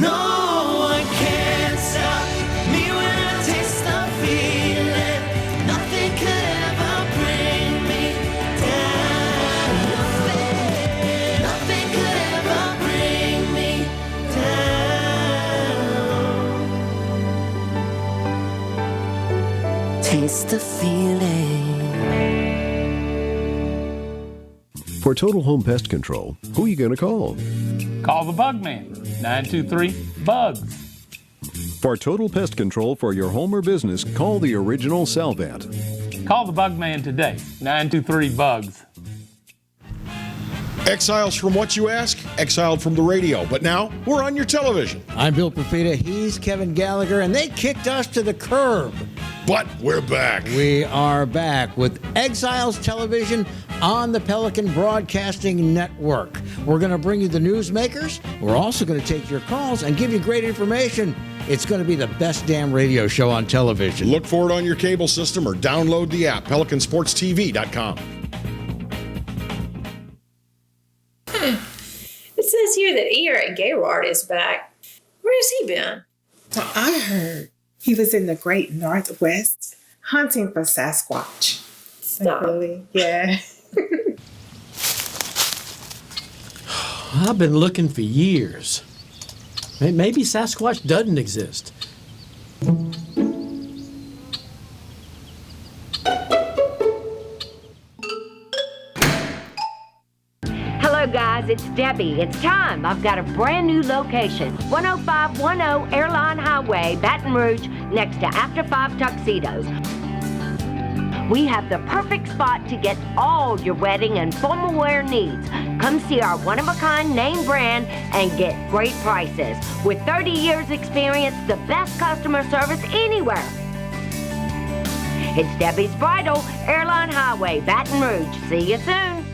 No one can stop me when I taste the feeling. Nothing could ever bring me down. Nothing could ever bring me down. Taste the feeling. For Total Home Pest Control, who are you going to call? Call the Bug Man, 923-BUGS. For Total Pest Control for your home or business, call the original Salvant. Call the Bug Man today, 923-BUGS. Exiles from what you ask? Exiled from the radio. But now, we're on your television. I'm Bill Profita, he's Kevin Gallagher, and they kicked us to the curb. But we're back. We are back with Exiles Television on the Pelican Broadcasting Network. We're going to bring you the newsmakers. We're also going to take your calls and give you great information. It's going to be the best damn radio show on television. Look for it on your cable system or download the app, PelicanSportsTV.com. It says here that Eric Gerard is back. Where has he been? Well, I heard he was in the great Northwest hunting for Sasquatch. Stop. Really? Yeah. I've been looking for years. Maybe Sasquatch doesn't exist. Hello guys, it's Debbie. It's time. I've got a brand new location. 10510 Airline Highway, Baton Rouge, next to After 5 Tuxedos. We have the perfect spot to get all your wedding and formal wear needs. Come see our one-of-a-kind name brand and get great prices. With 30 years experience, the best customer service anywhere. It's Debbie's Bridal, Airline Highway, Baton Rouge. See you soon.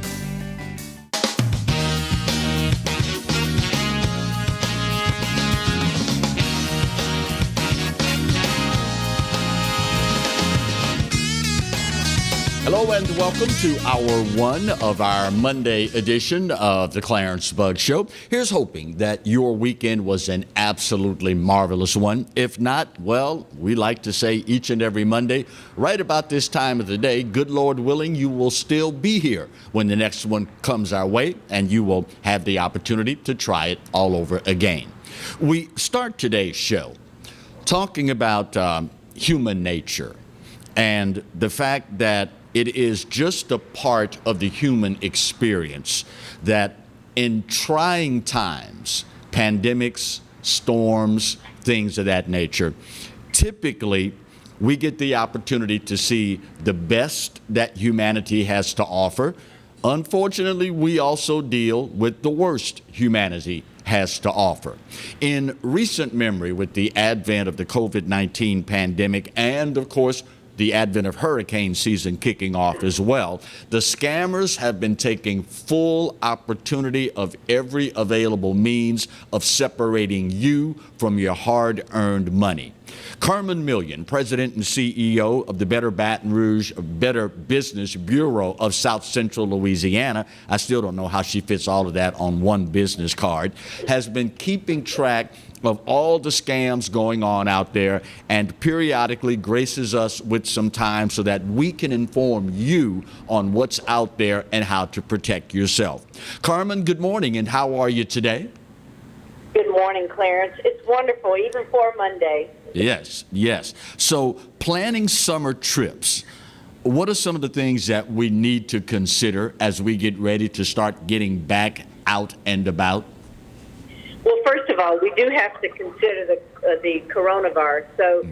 Hello and welcome to hour one of our Monday edition of the Clarence Bug Show. Here's hoping that your weekend was an absolutely marvelous one. If not, well, we like to say each and every Monday, right about this time of the day, good Lord willing, you will still be here when the next one comes our way, and you will have the opportunity to try it all over again. We start today's show talking about human nature and the fact that it is just a part of the human experience that in trying times, pandemics, storms, things of that nature, typically we get the opportunity to see the best that humanity has to offer. Unfortunately, we also deal with the worst humanity has to offer. In recent memory, with the advent of the COVID-19 pandemic and, of course, the advent of hurricane season kicking off as well, the scammers have been taking full opportunity of every available means of separating you from your hard-earned money. Carmen Million, President and CEO of the Better Baton Rouge Better Business Bureau of South Central Louisiana, I still don't know how she fits all of that on one business card, has been keeping track of all the scams going on out there and periodically graces us with some time so that we can inform you on what's out there and how to protect yourself. Carmen, good morning, and how are you today? Good morning, Clarence. It's wonderful, even for Monday. Yes, yes. So planning summer trips, what are some of the things that we need to consider as we get ready to start getting back out and about? Well, first of all, we do have to consider the coronavirus. So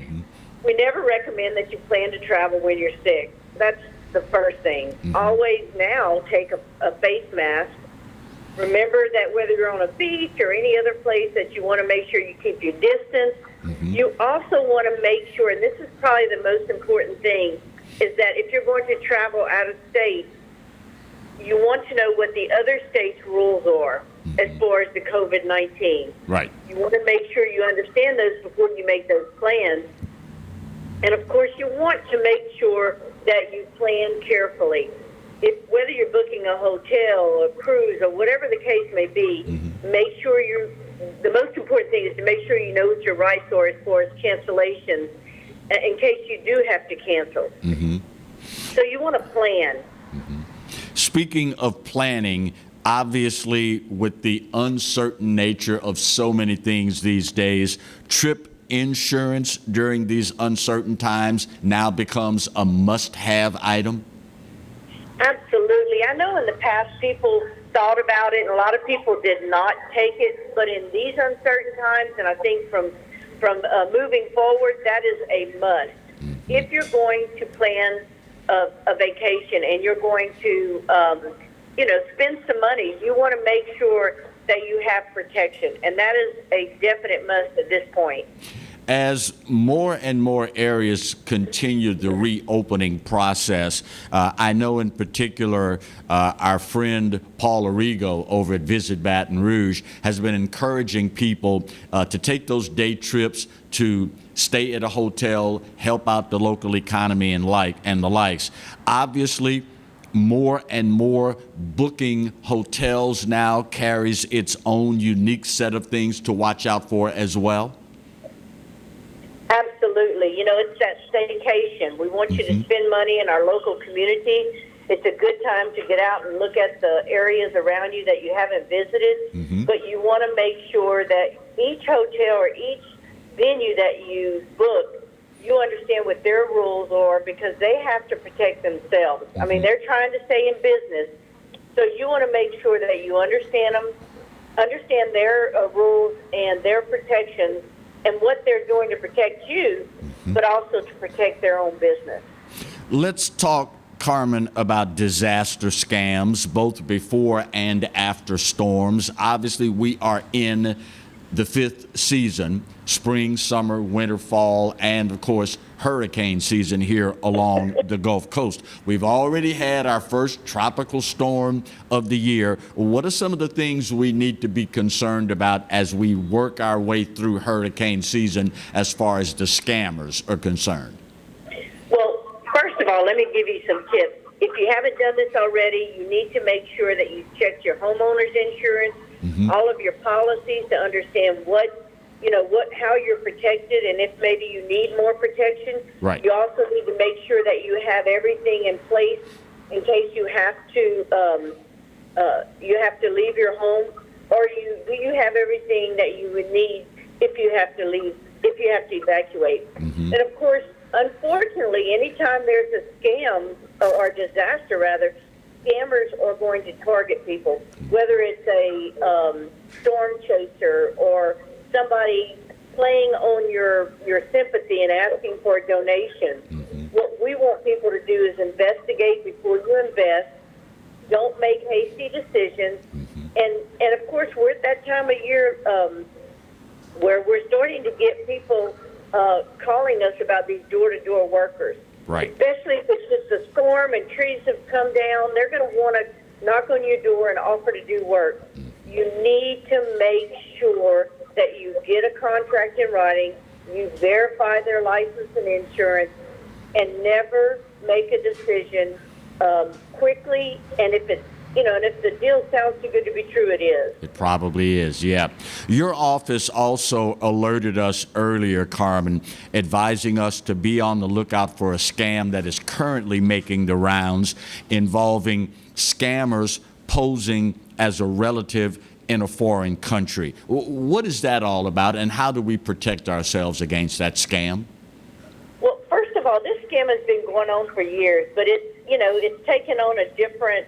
we never recommend that you plan to travel when you're sick. That's the first thing. Always now take a face mask. Remember that whether you're on a beach or any other place that you want to make sure you keep your distance, you also want to make sure, and this is probably the most important thing, is that if you're going to travel out of state, you want to know what the other states' rules are as far as the COVID-19. Right. You want to make sure you understand those before you make those plans. And, of course, you want to make sure that you plan carefully. Whether you're booking a hotel, a cruise, or whatever the case may be, make sure the most important thing is to make sure you know what your rights are as far as cancellations in case you do have to cancel. So you want to plan. Speaking of planning, obviously with the uncertain nature of so many things these days, trip insurance during these uncertain times now becomes a must-have item? Absolutely. I know in the past people thought about it, and a lot of people did not take it, but in these uncertain times, and I think from moving forward, that is a must. If you're going to plan a vacation and you're going to, spend some money, you want to make sure that you have protection, and that is a definite must at this point. As more and more areas continue the reopening process, I know in particular our friend Paul Arrigo over at Visit Baton Rouge has been encouraging people to take those day trips to stay at a hotel, help out the local economy and the likes. Obviously, more and more booking hotels now carries its own unique set of things to watch out for as well. Absolutely. It's that staycation. We want you to spend money in our local community. It's a good time to get out and look at the areas around you that you haven't visited. But you want to make sure that each hotel or each venue that you book, you understand what their rules are, because they have to protect themselves. I mean, they're trying to stay in business. So you want to make sure that you understand them, understand their rules and their protections, and what they're doing to protect you, but also to protect their own business. Let's talk, Carmen, about disaster scams, both before and after storms. Obviously, we are in the fifth season, spring, summer, winter, fall, and of course, hurricane season here along the Gulf Coast. We've already had our first tropical storm of the year. What are some of the things we need to be concerned about as we work our way through hurricane season as far as the scammers are concerned? Well, first of all, let me give you some tips. If you haven't done this already, you need to make sure that you've checked your homeowner's insurance, all of your policies to understand how you're protected, and if maybe you need more protection. Right. You also need to make sure that you have everything in place in case you have to leave your home, or do you have everything that you would need if you have to leave, if you have to evacuate. And of course, unfortunately, anytime there's a scam or disaster rather, scammers are going to target people, whether it's a storm chaser or somebody playing on your sympathy and asking for a donation. What we want people to do is investigate before you invest. Don't make hasty decisions. And of course, we're at that time of year where we're starting to get people calling us about these door-to-door workers. Right. Especially if it's just a storm and trees have come down, they're going to want to knock on your door and offer to do work. You need to make sure that you get a contract in writing, you verify their license and insurance, and never make a decision quickly. And if it's and if the deal sounds too good to be true, it is. It probably is, yeah. Your office also alerted us earlier, Carmen, advising us to be on the lookout for a scam that is currently making the rounds involving scammers posing as a relative in a foreign country. What is that all about, and how do we protect ourselves against that scam? Well, first of all, this scam has been going on for years, but it's taken on a different,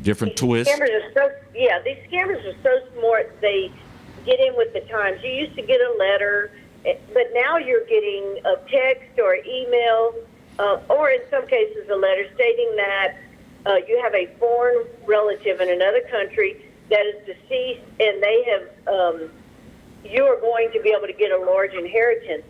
different twist. These scammers are so smart. They get in with the times. You used to get a letter, but now you're getting a text or email, or in some cases a letter stating that you have a foreign relative in another country that is deceased, and they have you are going to be able to get a large inheritance,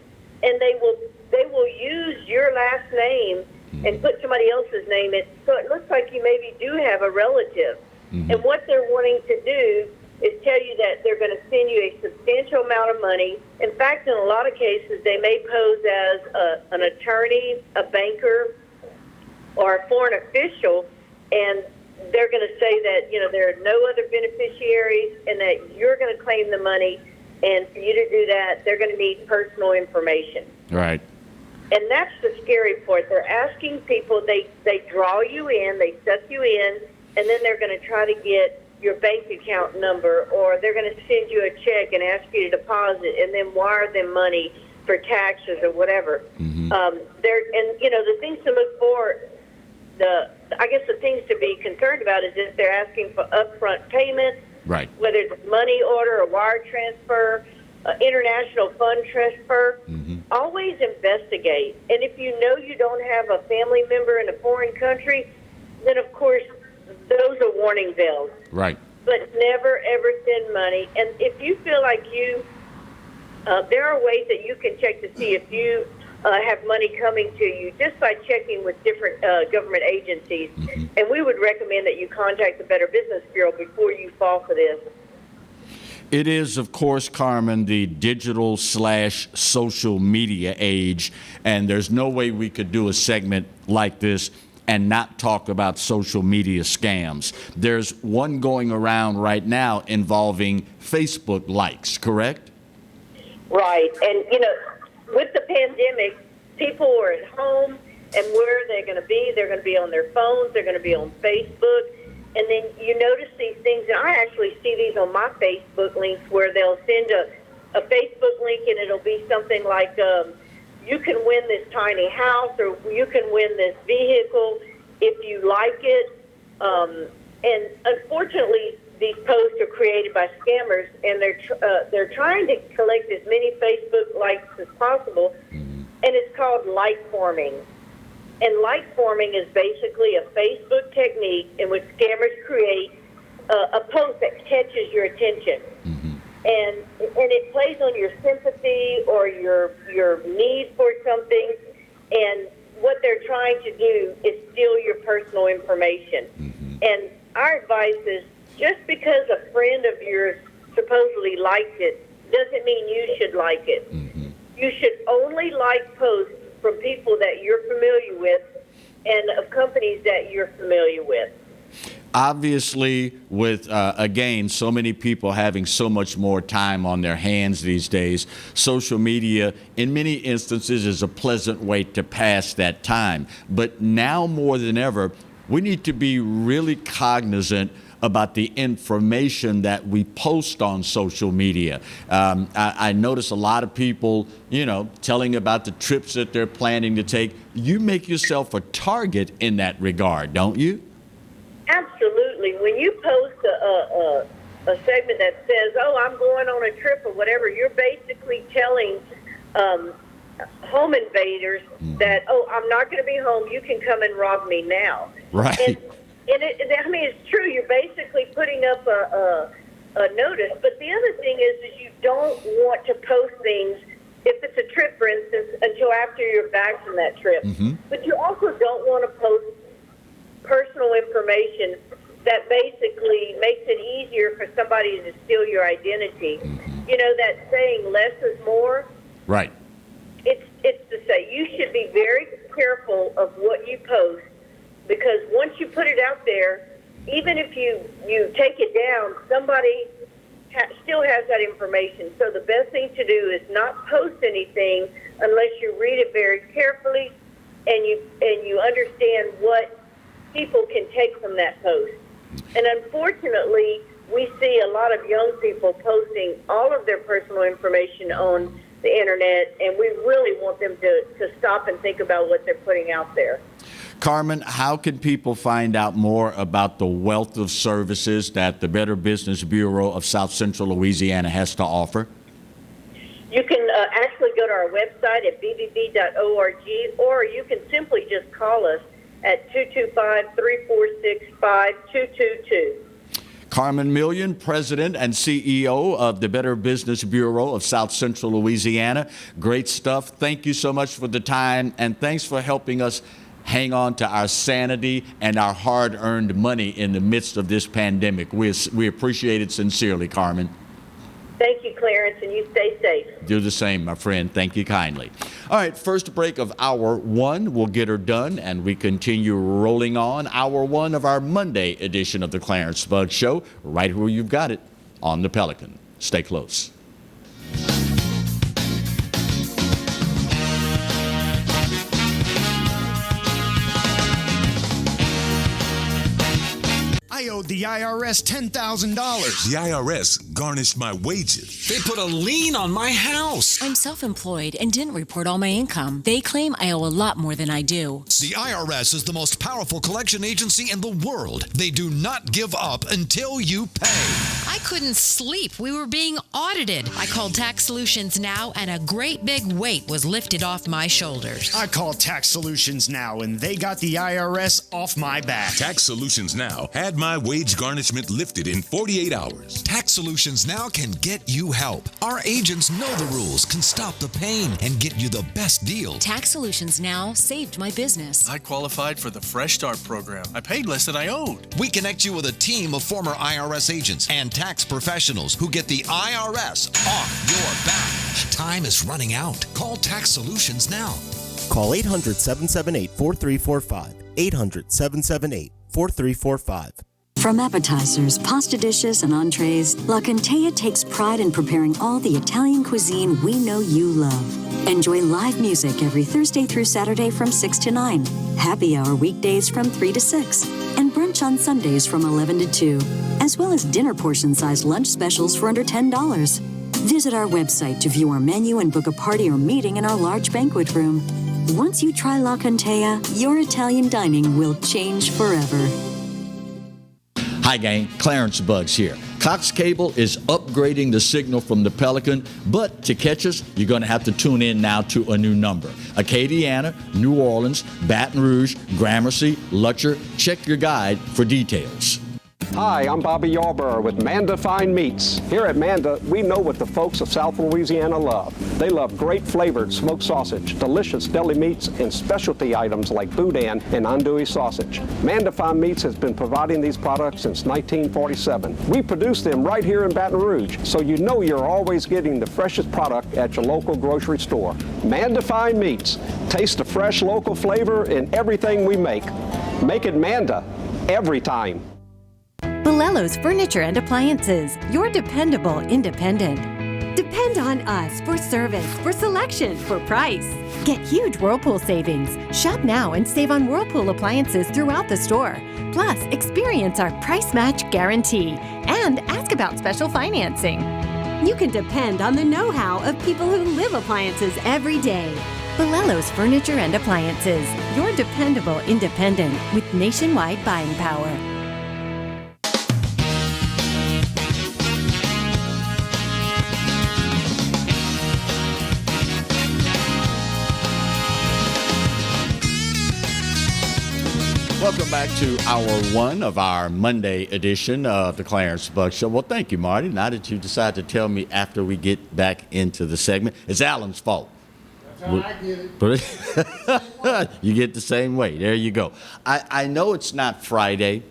and they will use your last name and put somebody else's name in, so it looks like you maybe do have a relative. And what they're wanting to do is tell you that they're going to send you a substantial amount of money. In fact, in a lot of cases, they may pose as an attorney, a banker, or a foreign official, and they're going to say that, there are no other beneficiaries and that you're going to claim the money. And for you to do that, they're going to need personal information. Right. And that's the scary part. They're asking people, they draw you in, they suck you in, and then they're going to try to get your bank account number, or they're going to send you a check and ask you to deposit and then wire them money for taxes or whatever. The things to look for, I guess the things to be concerned about is if they're asking for upfront payment, right, whether it's money order, a wire transfer, international fund transfer. Always investigate. And if you know you don't have a family member in a foreign country, then of course those are warning bells. Right. But never ever send money. And if you feel like there are ways that you can check to see if you have money coming to you just by checking with different government agencies. And we would recommend that you contact the Better Business Bureau before you fall for this. It is, of course, Carmen, the digital/social media age, and there's no way we could do a segment like this and not talk about social media scams. There's one going around right now involving Facebook likes, correct? Right. And, with the pandemic, people are at home, and where they're going to be, they're going to be on their phones, they're going to be on Facebook. And then you notice these things, and I actually see these on my Facebook links where they'll send a Facebook link, and it'll be something like, you can win this tiny house, or you can win this vehicle if you like it. And unfortunately, these posts are created by scammers, and they're trying to collect as many Facebook likes as possible, and it's called like forming. And like forming is basically a Facebook technique in which scammers create a post that catches your attention. And it plays on your sympathy or your need for something. And what they're trying to do is steal your personal information. And our advice is just because a friend of yours supposedly liked it doesn't mean you should like it. You should only like posts from people that you're familiar with and of companies that you're familiar with. Obviously, with, again, so many people having so much more time on their hands these days, social media, in many instances, is a pleasant way to pass that time. But now more than ever, we need to be really cognizant about the information that we post on social media. I notice a lot of people, telling about the trips that they're planning to take. You make yourself a target in that regard, don't you? Absolutely. When you post a segment that says, I'm going on a trip or whatever, you're basically telling home invaders that, I'm not going to be home. You can come and rob me now. Right. And it's true. You're basically putting up a notice. But the other thing is you don't want to post things, if it's a trip, for instance, until after you're back from that trip. But you also don't want to post personal information that basically makes it easier for somebody to steal your identity. That saying, less is more. Right. It's to say you should be very careful of what you post, because once you put it out there, even if you take it down, somebody still has that information. So the best thing to do is not post anything unless you read it very carefully and you understand what people can take from that post. And unfortunately, we see a lot of young people posting all of their personal information on the internet, and we really want them to stop and think about what they're putting out there. Carmen, how can people find out more about the wealth of services that the Better Business Bureau of South Central Louisiana has to offer? You can actually go to our website at bbb.org, or you can simply just call us at 225-346-5222. Carmen Million, President and CEO of the Better Business Bureau of South Central Louisiana. Great stuff. Thank you so much for the time, and thanks for helping us hang on to our sanity and our hard-earned money in the midst of this pandemic. We appreciate it sincerely, Carmen. Thank you, Clarence, and you stay safe. Do the same, my friend. Thank you kindly. All right, first break of hour one. We'll get her done, and we continue rolling on hour one of our Monday edition of the Clarence Bug Show, right where you've got it, on the Pelican. Stay close. I owed the IRS $10,000. The IRS garnished my wages. They put a lien on my house. I'm self-employed and didn't report all my income. They claim I owe a lot more than I do. The IRS is the most powerful collection agency in the world. They do not give up until you pay. I couldn't sleep. We were being audited. I called Tax Solutions Now, and a great big weight was lifted off my shoulders. I called Tax Solutions Now, and they got the IRS off my back. Tax Solutions Now had my wage garnishment lifted in 48 hours. Tax Solutions Now can get you help. Our agents know the rules, can stop the pain, and get you the best deal. Tax Solutions Now saved my business. I qualified for the Fresh Start program. I paid less than I owed. We connect you with a team of former IRS agents and tax professionals who get the IRS off your back. Time is running out. Call Tax Solutions now. Call 800-778-4345. 800-778-4345. From appetizers, pasta dishes, and entrees, La Contea takes pride in preparing all the Italian cuisine we know you love. Enjoy live music every Thursday through Saturday from 6 to 9, happy hour weekdays from 3 to 6, and brunch on Sundays from 11 to 2, as well as dinner portion-sized lunch specials for under $10. Visit our website to view our menu and book a party or meeting in our large banquet room. Once you try La Contea, your Italian dining will change forever. Hi, gang. Clarence Bugs here. Cox Cable is upgrading the signal from the Pelican, but to catch us, you're going to have to tune in now to a new number. Acadiana, New Orleans, Baton Rouge, Gramercy, Lutcher. Check your guide for details. Hi, I'm Bobby Yarborough with Mandafine Meats. Here at Manda, we know what the folks of South Louisiana love. They love great flavored smoked sausage, delicious deli meats, and specialty items like boudin and andouille sausage. Mandafine Meats has been providing these products since 1947. We produce them right here in Baton Rouge, so you know you're always getting the freshest product at your local grocery store. Mandafine Meats. Taste the fresh local flavor in everything we make. Make it Manda every time. Bolello's Furniture and Appliances, your dependable independent. Depend on us for service, for selection, for price. Get huge Whirlpool savings. Shop now and save on Whirlpool appliances throughout the store. Plus, experience our price match guarantee and ask about special financing. You can depend on the know-how of people who live appliances every day. Bolello's Furniture and Appliances, your dependable independent with nationwide buying power. Welcome back to hour one of our Monday edition of the Clarence Bug Show. Well, thank you, Marty. Now that you decide to tell me after we get back into the segment, it's Alan's fault. That's how I get it. You get the same way. There you go. I know it's not Friday,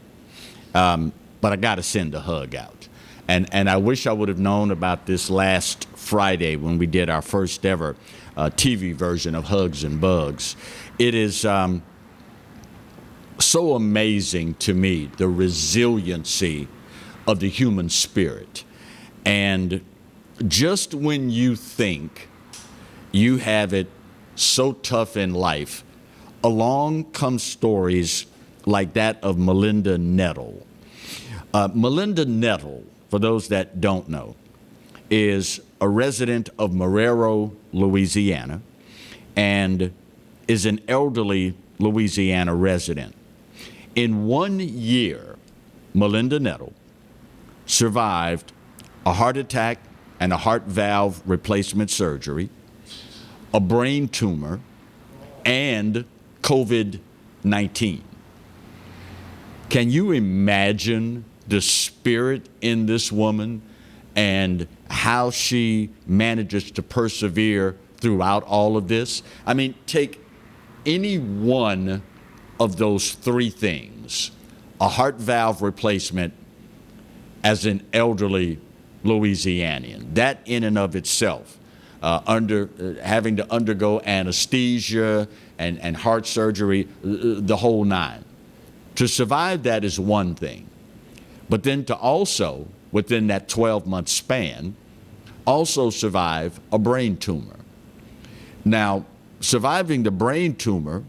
but I got to send a hug out. And I wish I would have known about this last Friday when we did our first ever TV version of Hugs and Bugs. It is so amazing to me, the resiliency of the human spirit. And just when you think you have it so tough in life, along come stories like that of Melinda Nettle. Melinda Nettle, for those that don't know, is a resident of Mayoral, Louisiana, and is an elderly Louisiana resident. In 1 year, Melinda Nettle survived a heart attack and a heart valve replacement surgery, a brain tumor, and COVID-19. Can you imagine the spirit in this woman and how she manages to persevere throughout all of this? I mean, take any one of those three things: a heart valve replacement as an elderly Louisianian. That in and of itself, having to undergo anesthesia and heart surgery, the whole nine. To survive that is one thing, but then to also, within that 12-month span, also survive a brain tumor. Now, surviving the brain tumor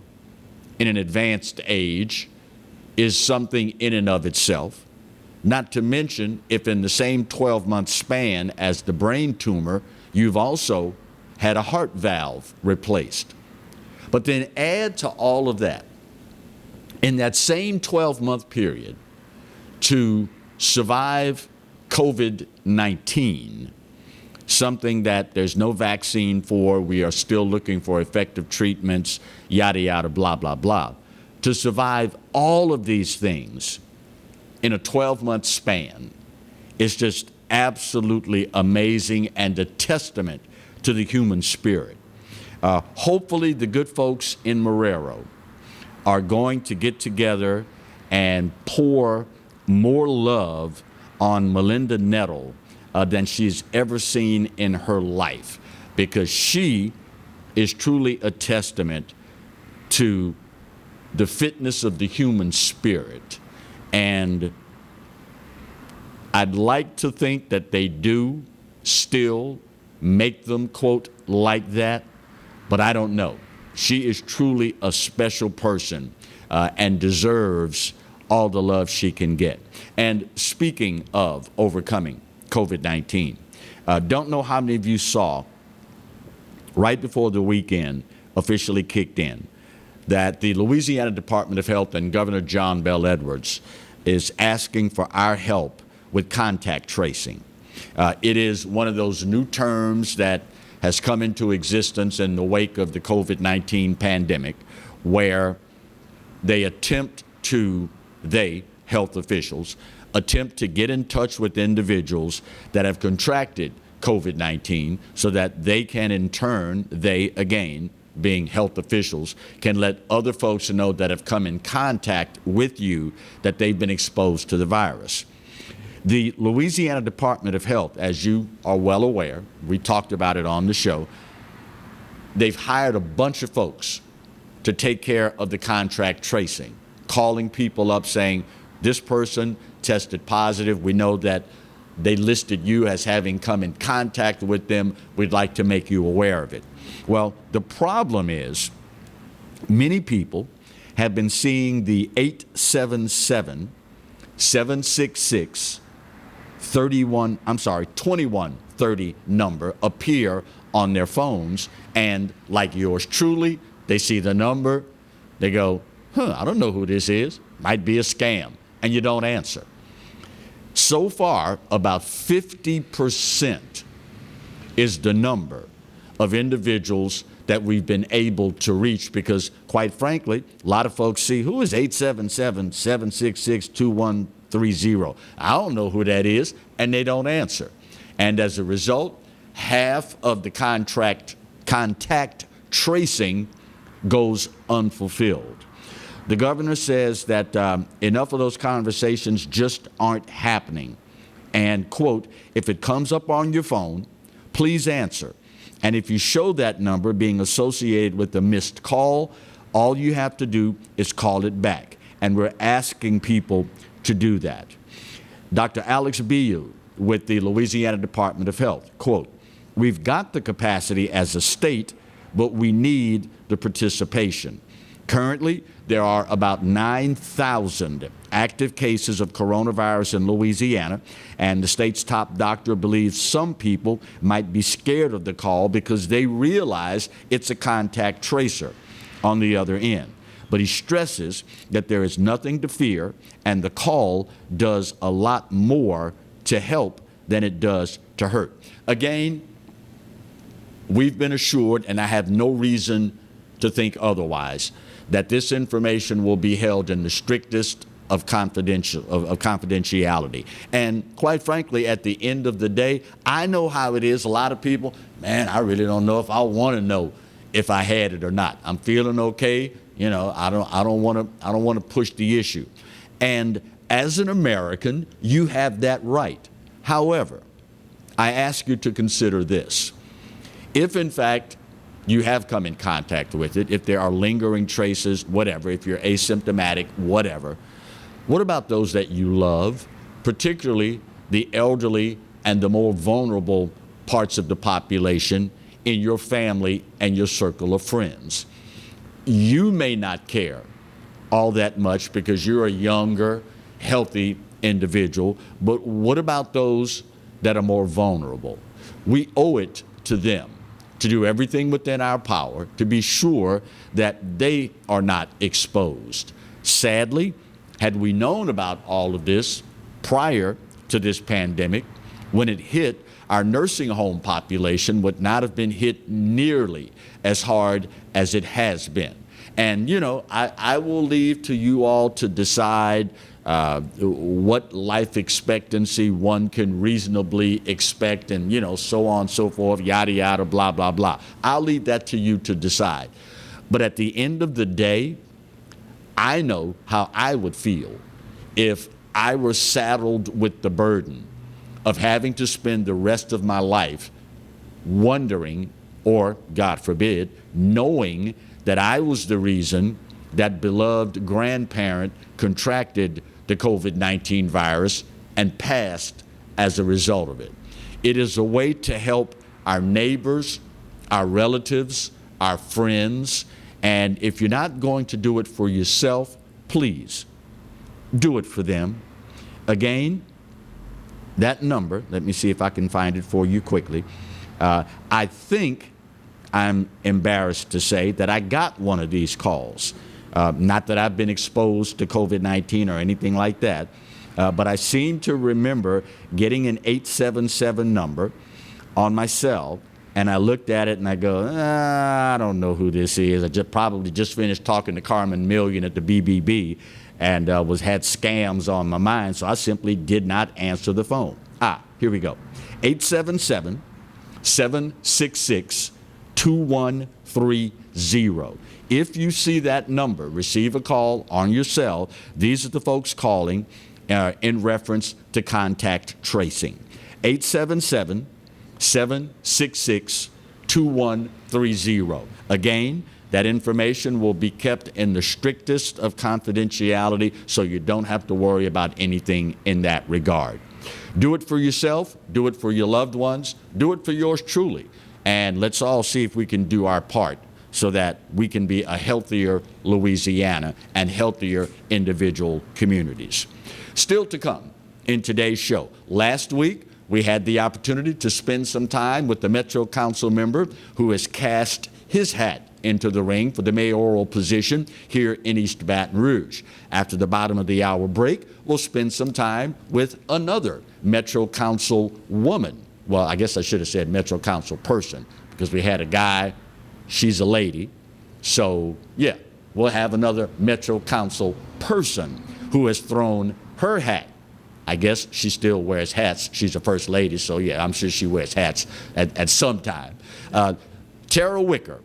in an advanced age is something in and of itself, not to mention if in the same 12-month span as the brain tumor, you've also had a heart valve replaced. But then add to all of that, in that same 12-month period, to survive COVID-19, something that there's no vaccine for, we are still looking for effective treatments, yada, yada, blah, blah, blah. To survive all of these things in a 12-month span is just absolutely amazing and a testament to the human spirit. Hopefully the good folks in Mayoral are going to get together and pour more love on Melinda Nettle than she's ever seen in her life, because she is truly a testament to the fitness of the human spirit. And I'd like to think that they do still make them, quote, like that, but I don't know. She is truly a special person and deserves all the love she can get. And speaking of overcoming COVID-19, don't know how many of you saw right before the weekend officially kicked in that the Louisiana Department of Health and Governor John Bel Edwards is asking for our help with contact tracing. It is one of those new terms that has come into existence in the wake of the COVID-19 pandemic, where they health officials, attempt to get in touch with individuals that have contracted COVID-19 so that they can in turn, again, being health officials, can let other folks know that have come in contact with you that they've been exposed to the virus. The Louisiana Department of Health, as you are well aware, we talked about it on the show, they've hired a bunch of folks to take care of the contract tracing, calling people up saying, this person tested positive, we know that they listed you as having come in contact with them, we'd like to make you aware of it. Well, the problem is many people have been seeing the 877-766-2130 number appear on their phones, and like yours truly, they see the number, they go, I don't know who this is, might be a scam, and you don't answer. So far, about 50% is the number of individuals that we've been able to reach, because quite frankly, a lot of folks see, who is 877-766-2130? I don't know who that is, and they don't answer. And as a result, half of the contact tracing goes unfulfilled. The governor says that enough of those conversations just aren't happening. And, quote, if it comes up on your phone, please answer. And if you show that number being associated with a missed call, all you have to do is call it back. And we're asking people to do that. Dr. Alex Biu with the Louisiana Department of Health, quote, we've got the capacity as a state, but we need the participation. Currently, there are about 9,000 active cases of coronavirus in Louisiana, and the state's top doctor believes some people might be scared of the call because they realize it's a contact tracer on the other end. But he stresses that there is nothing to fear, and the call does a lot more to help than it does to hurt. Again, we've been assured, and I have no reason to think otherwise, that this information will be held in the strictest of confidentiality. And quite frankly, at the end of the day, I know how it is. A lot of people, man, I really don't know if I want to know if I had it or not. I'm feeling okay. You know, I don't want to push the issue. And as an American, you have that right. However, I ask you to consider this. If, in fact, you have come in contact with it, if there are lingering traces, whatever, if you're asymptomatic, whatever, what about those that you love, particularly the elderly and the more vulnerable parts of the population in your family and your circle of friends? You may not care all that much because you're a younger, healthy individual, but what about those that are more vulnerable? We owe it to them to do everything within our power to be sure that they are not exposed. Sadly, had we known about all of this prior to this pandemic, when it hit, our nursing home population would not have been hit nearly as hard as it has been. And, you know, I will leave to you all to decide what life expectancy one can reasonably expect and, you know, so on and so forth, yada, yada, blah, blah, blah. I'll leave that to you to decide. But at the end of the day, I know how I would feel if I were saddled with the burden of having to spend the rest of my life wondering, or God forbid, knowing that I was the reason that beloved grandparent contracted the COVID-19 virus and passed as a result of it. It is a way to help our neighbors, our relatives, our friends, and if you're not going to do it for yourself, please do it for them. Again, that number, let me see if I can find it for you quickly. I think I'm embarrassed to say that I got one of these calls. Not that I've been exposed to COVID-19 or anything like that, but I seem to remember getting an 877 number on my cell, and I looked at it and I go, I don't know who this is. I probably just finished talking to Carmen at the BBB and had scams on my mind, so I simply did not answer the phone. Here we go. 877-766-2130. If you see that number, receive a call on your cell. These are the folks calling in reference to contact tracing. 877-766-2130. Again, that information will be kept in the strictest of confidentiality, so you don't have to worry about anything in that regard. Do it for yourself, do it for your loved ones, do it for yours truly, and let's all see if we can do our part so that we can be a healthier Louisiana and healthier individual communities. Still to come in today's show. Last week, we had the opportunity to spend some time with the Metro Council member who has cast his hat into the ring for the mayoral position here in East Baton Rouge. After the bottom of the hour break, we'll spend some time with another Metro Council woman. Well, I guess I should have said Metro Council person, because we had a guy, she's a lady. So, yeah, we'll have another Metro Council person who has thrown her hat. I guess she still wears hats. She's a first lady, so yeah, I'm sure she wears hats at some time. Tara Wicker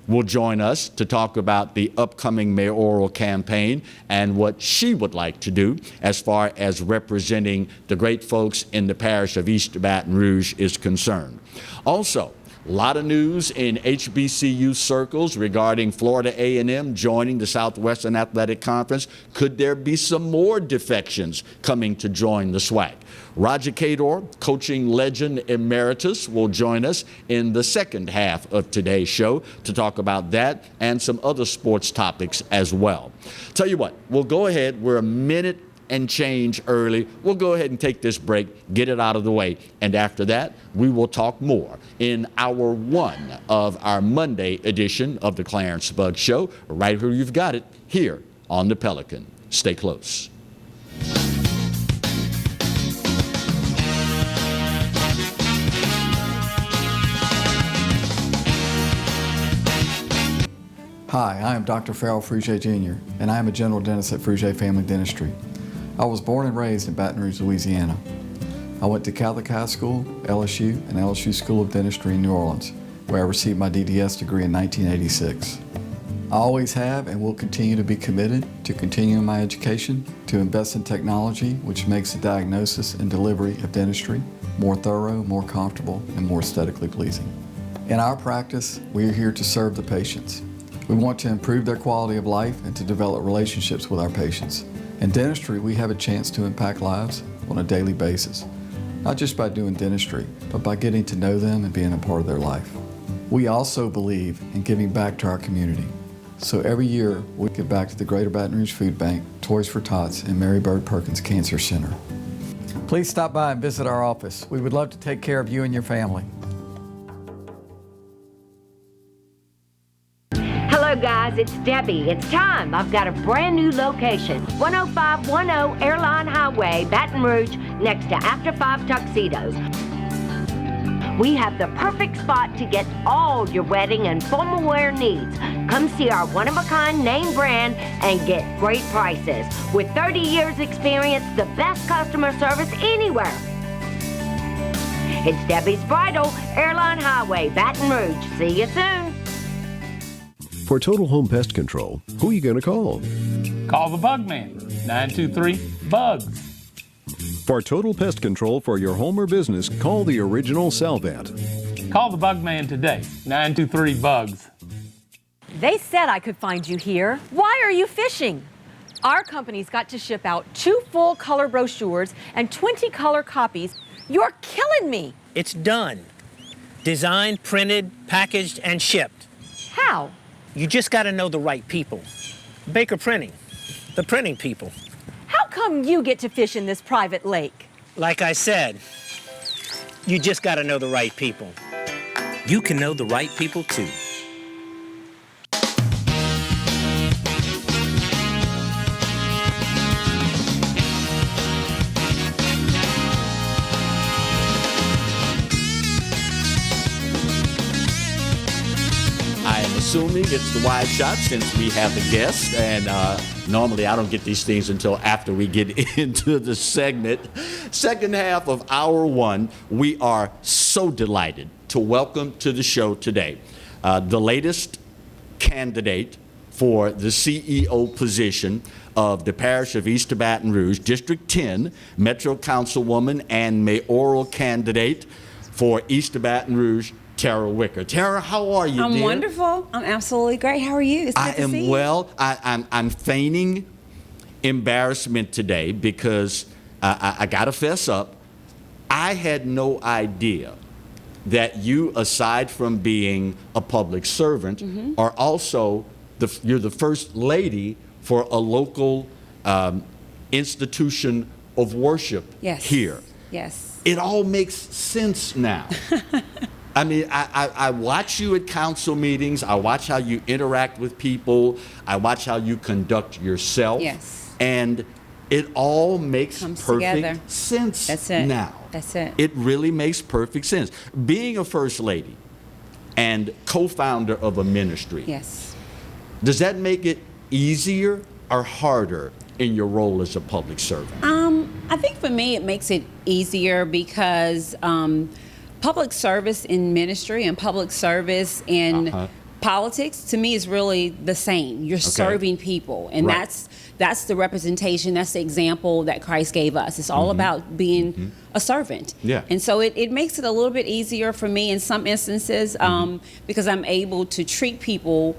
will join us to talk about the upcoming mayoral campaign and what she would like to do as far as representing the great folks in the parish of East Baton Rouge is concerned. Also, a lot of news in HBCU circles regarding Florida A&M joining the Southwestern Athletic Conference. Could there be some more defections coming to join the SWAC? Roger Cador, coaching legend emeritus, will join us in the second half of today's show to talk about that and some other sports topics as well. Tell you what, we'll go ahead. We're a minute and change early. We'll go ahead and take this break, get it out of the way, and after that, we will talk more in hour one of our Monday edition of the Clarence Bugg Show, right where you've got it, here on the Pelican. Stay close. Hi, I am Dr. Farrell Frugier Jr., and I am a general dentist at Frugier Family Dentistry. I was born and raised in Baton Rouge, Louisiana. I went to Catholic High School, LSU, and LSU School of Dentistry in New Orleans, where I received my DDS degree in 1986. I always have and will continue to be committed to continuing my education, to invest in technology which makes the diagnosis and delivery of dentistry more thorough, more comfortable, and more aesthetically pleasing. In our practice, we are here to serve the patients. We want to improve their quality of life and to develop relationships with our patients. In dentistry, we have a chance to impact lives on a daily basis, not just by doing dentistry, but by getting to know them and being a part of their life. We also believe in giving back to our community. So every year, we give back to the Greater Baton Rouge Food Bank, Toys for Tots, and Mary Bird Perkins Cancer Center. Please stop by and visit our office. We would love to take care of you and your family. Hello guys, it's Debbie. It's time. I've got a brand new location. 10510 Airline Highway, Baton Rouge, next to After 5 Tuxedos. We have the perfect spot to get all your wedding and formal wear needs. Come see our one-of-a-kind name brand and get great prices. With 30 years experience, the best customer service anywhere. It's Debbie's Bridal, Airline Highway, Baton Rouge. See you soon. For total home pest control, who are you going to call? Call the Bug Man, 923-BUGS. For total pest control for your home or business, call the original Salvant. Call the Bug Man today, 923-BUGS. They said I could find you here. Why are you fishing? Our company's got to ship out 2 full color brochures and 20 color copies. You're killing me. It's done. Designed, printed, packaged, and shipped. How? You just got to know the right people. Baker Printing, the printing people. How come you get to fish in this private lake? Like I said, you just got to know the right people. You can know the right people too. Assuming it's the wide shot since we have the guest, and normally I don't get these things until after we get into the segment. Second half of hour one, we are so delighted to welcome to the show today the latest candidate for the CEO position of the parish of East Baton Rouge, District 10, Metro Councilwoman and mayoral candidate for East Baton Rouge, Tara Wicker. Tara, how are you, I'm dear? wonderful. I'm absolutely great. How are you? It's good to see you. Well. I'm feigning embarrassment today because I got to fess up. I had no idea that you, aside from being a public servant, are also you're the first lady for a local institution of worship here. Yes. It all makes sense now. I mean, I watch you at council meetings. I watch how you interact with people. I watch how you conduct yourself. Yes. And it all makes perfect sense now. That's it. It really makes perfect sense. Being a first lady and co-founder of a ministry. Yes. Does that make it easier or harder in your role as a public servant? I think for me it makes it easier because public service in ministry and public service in politics, to me, is really the same. You're serving people, and that's the representation, that's the example that Christ gave us. It's all about being a servant. Yeah. And so it makes it a little bit easier for me in some instances because I'm able to treat people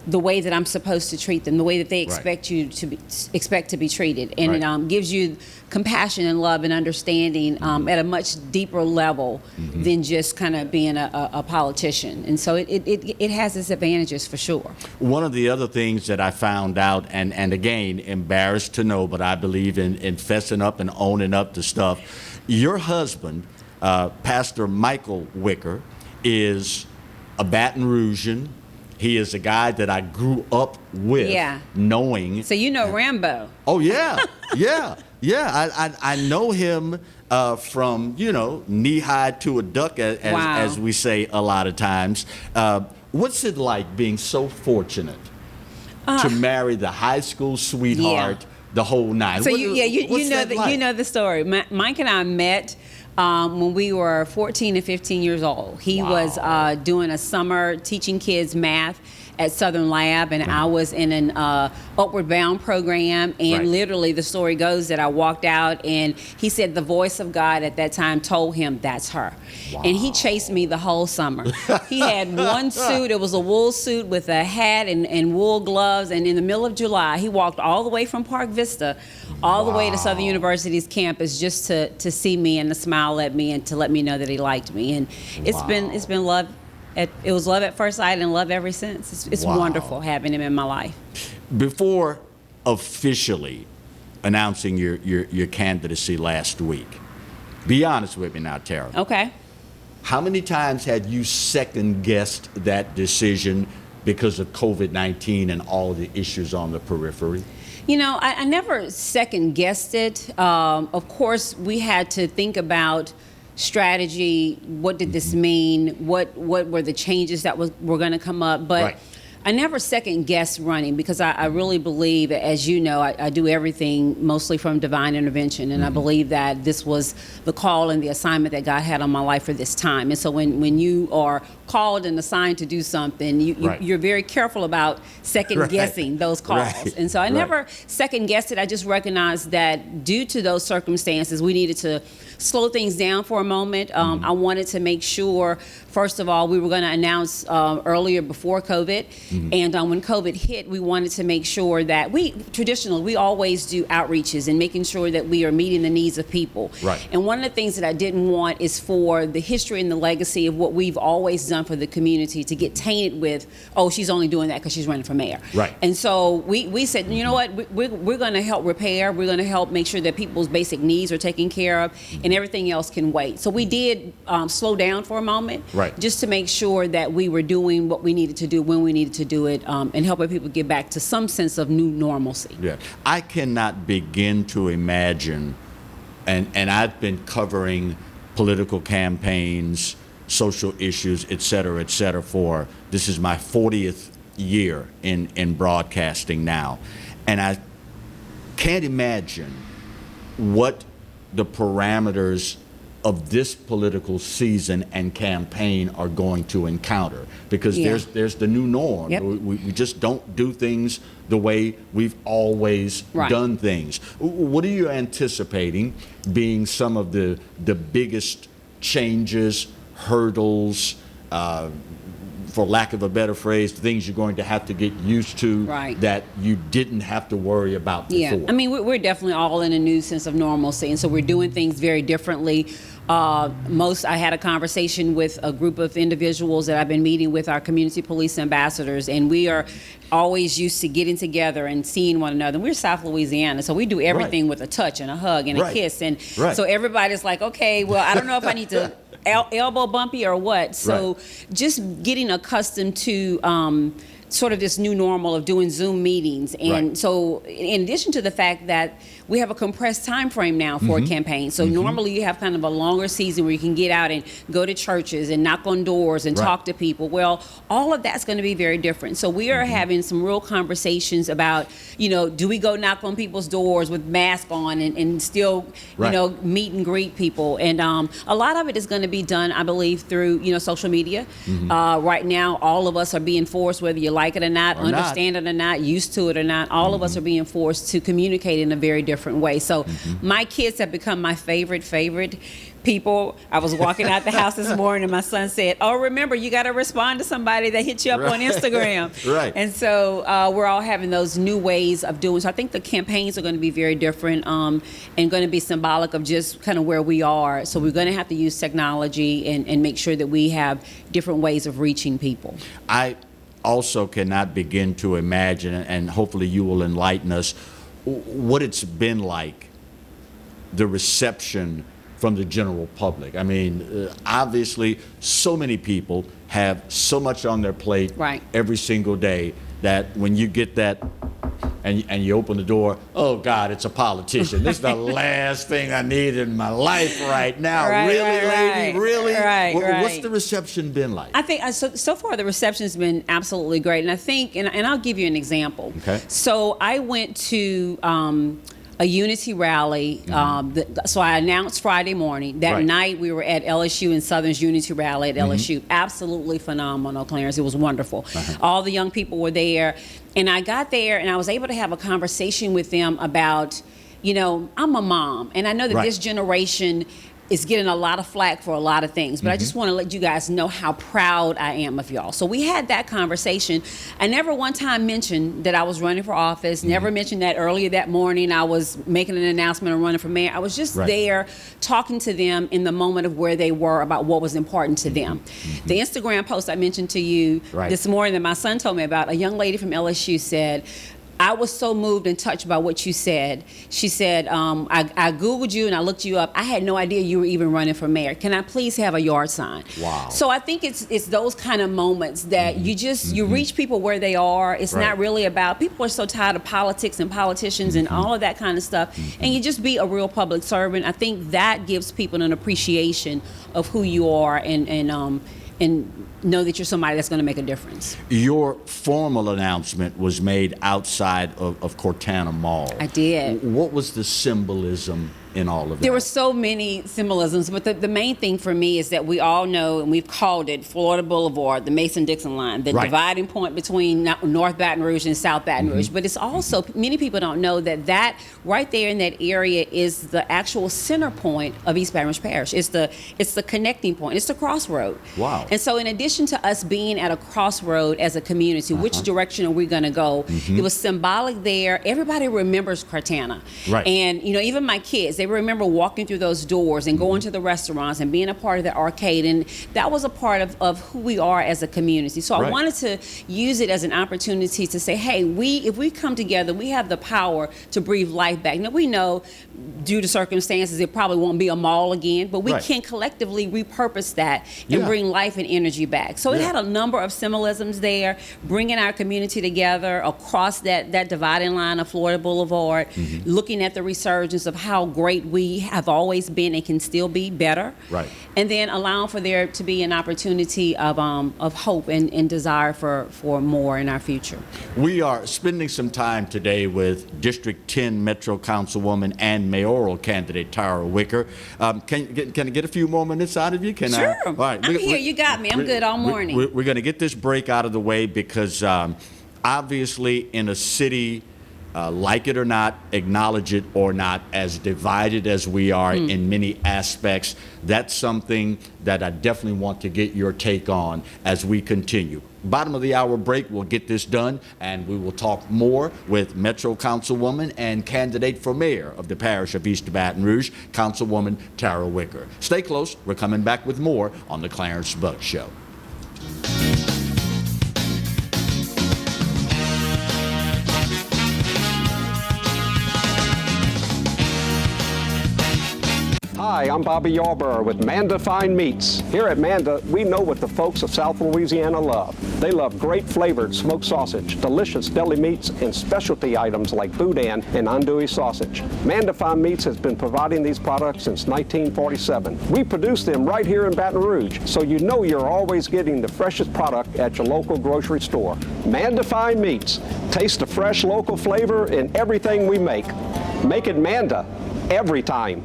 the way that I'm supposed to treat them, the way that they expect to be treated, and it gives you compassion and love and understanding at a much deeper level than just kind of being a politician. And so it has its advantages for sure. One of the other things that I found out, and again, embarrassed to know, but I believe in fessing up and owning up to stuff. Your husband, Pastor Michael Wicker, is a Baton Rougean. He is a guy that I grew up with, knowing. So you know Rambo. Oh, yeah, I know him from, knee-high to a duck, as we say a lot of times. What's it like being so fortunate to marry the high school sweetheart, the whole nine? So you know the story. Mike and I met when we were 14 and 15 years old. He was doing a summer teaching kids math at Southern Lab, and I was in an Upward Bound program, and literally the story goes that I walked out, and he said the voice of God at that time told him, that's her. And he chased me the whole summer. He had one suit, it was a wool suit with a hat and wool gloves, and in the middle of July, he walked all the way from Park Vista all the way to Southern University's campus just to see me and to smile at me and to let me know that he liked me. And it's been love. It was love at first sight and love ever since. It's wonderful having him in my life. Before officially announcing your candidacy last week, be honest with me now, Tara. Okay. How many times had you second-guessed that decision because of COVID-19 and all the issues on the periphery? You know, I never second-guessed it. Of course, we had to think about strategy. What did this mean? What were the changes that were going to come up? But I never second-guessed running because I really believe, as you know, I do everything mostly from divine intervention, and I believe that this was the call and the assignment that God had on my life for this time. And so when you are called and assigned to do something, you're very careful about second-guessing those calls. And so I never second-guessed it. I just recognized that due to those circumstances, we needed to slow things down for a moment. I wanted to make sure, first of all, we were going to announce earlier before COVID. And when COVID hit, we wanted to make sure that we always do outreaches and making sure that we are meeting the needs of people. And one of the things that I didn't want is for the history and the legacy of what we've always done for the community to get tainted with, oh, she's only doing that because she's running for mayor. And so we said, you know what, we're going to help repair. We're going to help make sure that people's basic needs are taken care of and everything else can wait. So we did slow down for a moment just to make sure that we were doing what we needed to do when we needed to do it and helping people get back to some sense of new normalcy. I cannot begin to imagine, and I've been covering political campaigns, social issues, et cetera, for, this is my 40th year in broadcasting now. And I can't imagine what the parameters of this political season and campaign are going to encounter, because there's the new norm. We just don't do things the way we've always done things. What are you anticipating being some of the biggest changes, hurdles, for lack of a better phrase, things you're going to have to get used to that you didn't have to worry about before? I mean, we're definitely all in a new sense of normalcy, and so we're doing things very differently. I had a conversation with a group of individuals that I've been meeting with, our community police ambassadors, and we are always used to getting together and seeing one another. We're South Louisiana, so we do everything with a touch and a hug and a kiss, and so everybody's like, okay, well, I don't know if I need to elbow bumpy or what. So just getting accustomed to sort of this new normal of doing Zoom meetings. And so in addition to the fact that we have a compressed time frame now for a campaign. So normally you have kind of a longer season where you can get out and go to churches and knock on doors and talk to people. Well, all of that's going to be very different. So we are having some real conversations about, you know, do we go knock on people's doors with masks on and still, you know, meet and greet people? And a lot of it is going to be done, I believe, through, you know, social media. Right now, all of us are being forced, whether you like it or not, understand it or not, used to it or not, all of us are being forced to communicate in a very different way. So my kids have become my favorite people. I was walking out the house this morning and my son said, oh, remember, you got to respond to somebody that hit you up on Instagram. And so we're all having those new ways of doing. So I think the campaigns are going to be very different and going to be symbolic of just kind of where we are. So we're going to have to use technology and make sure that we have different ways of reaching people. I also cannot begin to imagine, and hopefully you will enlighten us, what it's been like, the reception from the general public. I mean, obviously, so many people have so much on their plate every single day that when you get that and you open the door, oh God, it's a politician. This is the last thing I need in my life right now. Lady? Really? What's the reception been like? I think so far the reception's been absolutely great. And I think, and I'll give you an example. So I went to a unity rally. So I announced Friday morning. That night we were at LSU and Southern's unity rally at LSU. Absolutely phenomenal, Clarence. It was wonderful. All the young people were there. And I got there and I was able to have a conversation with them about, you know, I'm a mom. And I know that this generation is getting a lot of flack for a lot of things, but I just want to let you guys know how proud I am of y'all. So we had that conversation. I never one time mentioned that I was running for office, never mentioned that earlier that morning I was making an announcement of running for mayor. I was just there talking to them in the moment of where they were about what was important to them. The Instagram post I mentioned to you this morning that my son told me about, a young lady from LSU said, I was so moved and touched by what you said. She said, I Googled you and I looked you up. I had no idea you were even running for mayor. Can I please have a yard sign? Wow. So I think it's those kind of moments that you just, you reach people where they are. It's not really about, people are so tired of politics and politicians and all of that kind of stuff. And you just be a real public servant. I think that gives people an appreciation of who you are and know that you're somebody that's going to make a difference. Your formal announcement was made outside of Cortana Mall. I did. What was the symbolism in all of that? There were so many symbolisms, but the main thing for me is that we all know, and we've called it Florida Boulevard, the Mason-Dixon line, the dividing point between North Baton Rouge and South Baton Rouge. But it's also, many people don't know that right there in that area is the actual center point of East Baton Rouge Parish. It's the connecting point. It's the crossroad. Wow. And so in addition to us being at a crossroad as a community, which direction are we going to go? It was symbolic there. Everybody remembers Cortana. And, you know, even my kids, they remember walking through those doors and going to the restaurants and being a part of the arcade. And that was a part of who we are as a community. So I wanted to use it as an opportunity to say, hey, if we come together, we have the power to breathe life back. Now, we know due to circumstances, it probably won't be a mall again, but we can collectively repurpose that and bring life and energy back. So it had a number of symbolisms there, bringing our community together across that dividing line of Florida Boulevard, looking at the resurgence of how great we have always been and can still be better, and then allowing for there to be an opportunity of hope and desire for more in our future. We are spending some time today with District 10 Metro Councilwoman and mayoral candidate Tara Wicker. Can I get a few more minutes out of you? Sure. All right. I'm here. You got me. I'm good all morning. We're going to get this break out of the way because obviously in a city, like it or not, acknowledge it or not, as divided as we are in many aspects, that's something that I definitely want to get your take on as we continue. Bottom of the hour break, we'll get this done, and we will talk more with Metro Councilwoman and candidate for mayor of the parish of East Baton Rouge, Councilwoman Tara Wicker. Stay close. We're coming back with more on The Clarence Bugg Show. Hi, I'm Bobby Yarborough with Mandafine Meats. Here at Manda, we know what the folks of South Louisiana love. They love great flavored smoked sausage, delicious deli meats, and specialty items like boudin and andouille sausage. Mandafine Meats has been providing these products since 1947. We produce them right here in Baton Rouge, so you know you're always getting the freshest product at your local grocery store. Mandafine Meats. Taste the fresh local flavor in everything we make. Make it Manda every time.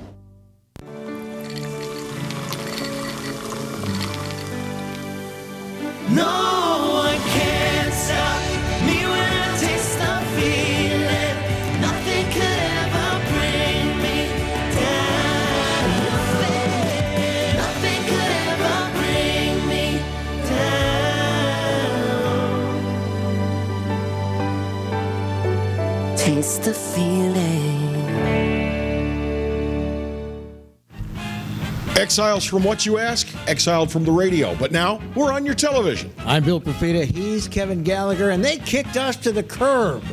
No one can stop me when I taste the feeling. Nothing could ever bring me down. Nothing could ever bring me down. Taste the feeling. Exiles from what, you ask? Exiled from the radio, but now we're on your television. I'm Bill Perfita, he's Kevin Gallagher, and they kicked us to the curb.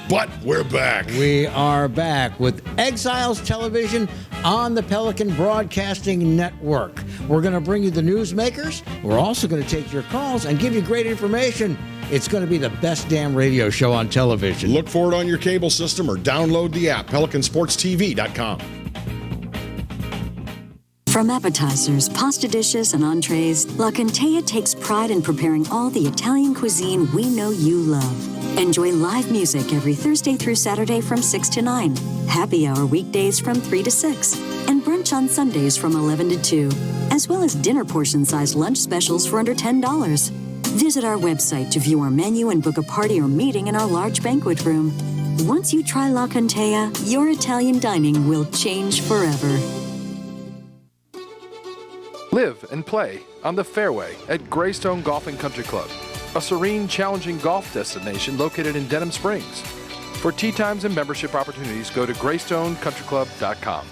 But we're back. We are back with Exiles Television on the Pelican Broadcasting Network. We're going to bring you the newsmakers. We're also going to take your calls and give you great information. It's going to be the best damn radio show on television. Look for it on your cable system or download the app, PelicanSportsTV.com. From appetizers, pasta dishes, and entrees, La Contea takes pride in preparing all the Italian cuisine we know you love. Enjoy live music every Thursday through Saturday from 6 to 9. Happy hour weekdays from 3 to 6, and brunch on Sundays from 11 to 2, as well as dinner portion-sized lunch specials for under $10. Visit our website to view our menu and book a party or meeting in our large banquet room. Once you try La Contea, your Italian dining will change forever. Live and play on the fairway at Greystone Golf and Country Club, a serene, challenging golf destination located in Denham Springs. For tee times and membership opportunities, go to GreystoneCountryClub.com.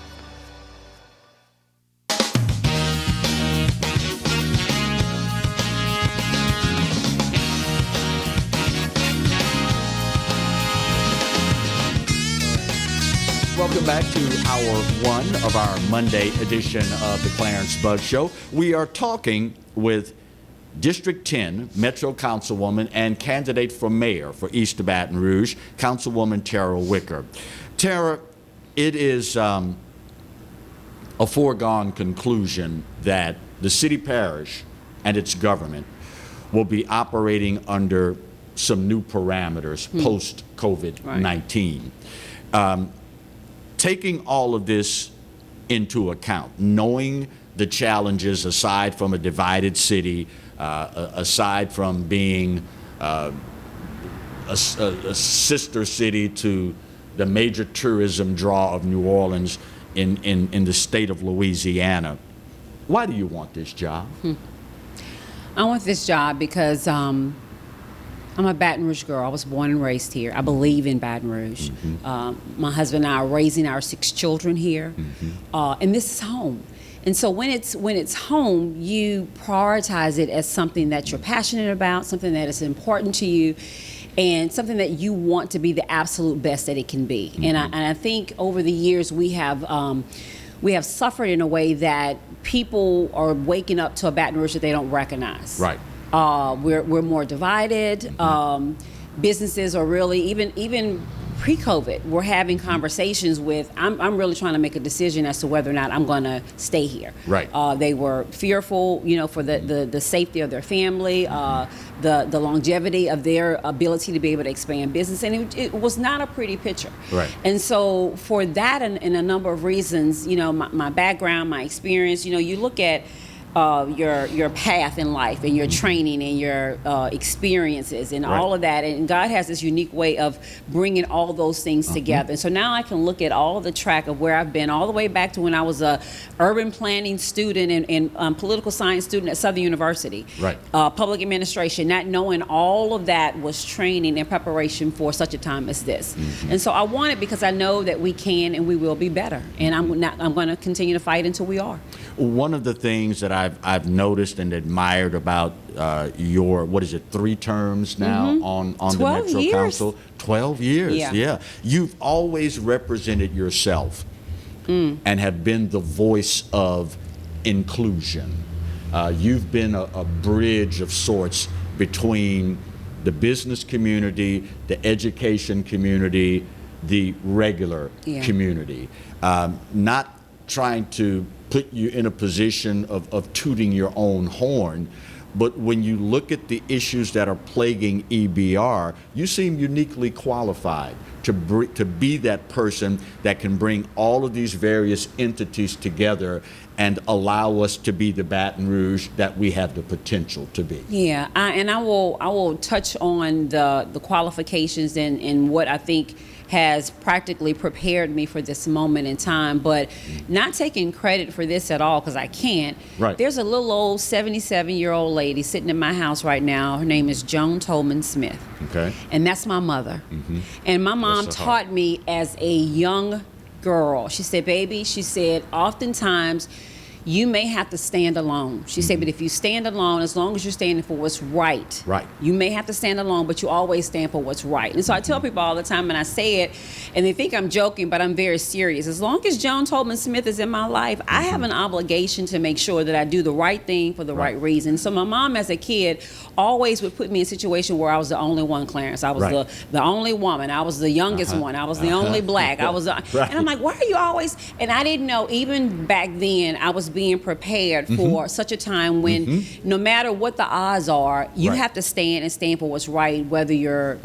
Welcome back to hour one of our Monday edition of the Clarence Bug Show. We are talking with District 10 Metro Councilwoman and candidate for mayor for East Baton Rouge, Councilwoman Tara Wicker. Tara, it is a foregone conclusion that the city parish and its government will be operating under some new parameters post-COVID-19. Taking all of this into account, knowing the challenges aside from a divided city, aside from being a sister city to the major tourism draw of New Orleans in the state of Louisiana, why do you want this job? I want this job because I'm a Baton Rouge girl. I was born and raised here. I believe in Baton Rouge. My husband and I are raising our 6 children here, and this is home. And so when it's home, you prioritize it as something that you're passionate about, something that is important to you, and something that you want to be the absolute best that it can be. And I think over the years we have suffered in a way that people are waking up to a Baton Rouge that they don't recognize. Right. We're more divided. Businesses are really, even pre-COVID, we're having conversations with, I'm really trying to make a decision as to whether or not I'm going to stay here. Right. They were fearful, for the safety of their family, the longevity of their ability to be able to expand business. And it was not a pretty picture. Right. And so for that and a number of reasons, my background, my experience, you look at your path in life and your training and your experiences and all of that, and God has this unique way of bringing all those things together. And so now I can look at all of the track of where I've been all the way back to when I was a urban planning student and political science student at Southern University, public administration, not knowing all of that was training and preparation for such a time as this. And so I want it because I know that we can and we will be better, and I'm going to continue to fight until we are. One of the things that I've noticed and admired about your, 3 terms now on the Metro Council? 12 years, yeah. You've always represented yourself and have been the voice of inclusion. You've been a bridge of sorts between the business community, the education community, the regular community. Not trying to put you in a position of tooting your own horn, but when you look at the issues that are plaguing EBR, you seem uniquely qualified to be that person that can bring all of these various entities together and allow us to be the Baton Rouge that we have the potential to be. Yeah, I will touch on the qualifications and what I think has practically prepared me for this moment in time, but not taking credit for this at all because I can't. Right. There's a little old 77-year-old lady sitting in my house right now. Her name is Joan Tolman Smith. Okay. And that's my mother. And my mom taught me as a young girl. She said, baby, she said, oftentimes you may have to stand alone. She said, but if you stand alone, as long as you're standing for what's right, you may have to stand alone, but you always stand for what's right. And so I tell people all the time, and I say it, and they think I'm joking, but I'm very serious. As long as Joan Tolman Smith is in my life, I have an obligation to make sure that I do the right thing for the right reason. So my mom, as a kid, always would put me in a situation where I was the only one, Clarence. I was the only woman. I was the youngest one. I was the only black. I was, and I'm like, why are you always? And I didn't know, even back then, I was being prepared for such a time when no matter what the odds are, you have to stand for what's right, whether you're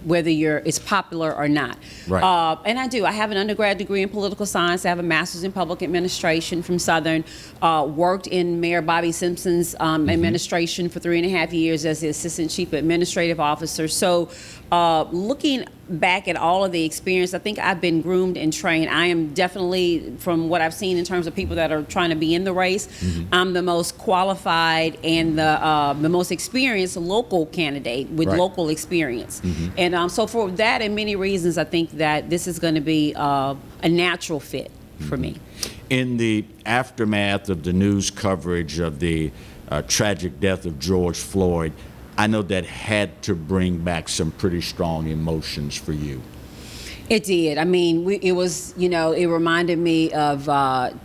it's popular or not. Right. And I do. I have an undergrad degree in political science. I have a master's in public administration from Southern. Worked in Mayor Bobby Simpson's administration for 3.5 years as the assistant chief administrative officer. So looking back at all of the experience, I think I've been groomed and trained. I am definitely, from what I've seen in terms of people that are trying to be in the race, I'm the most qualified and the most experienced local candidate with local experience. And so for that and many reasons, I think that this is going to be a natural fit for me. In the aftermath of the news coverage of the tragic death of George Floyd, I know that had to bring back some pretty strong emotions for you. It did. I mean, it was, it reminded me of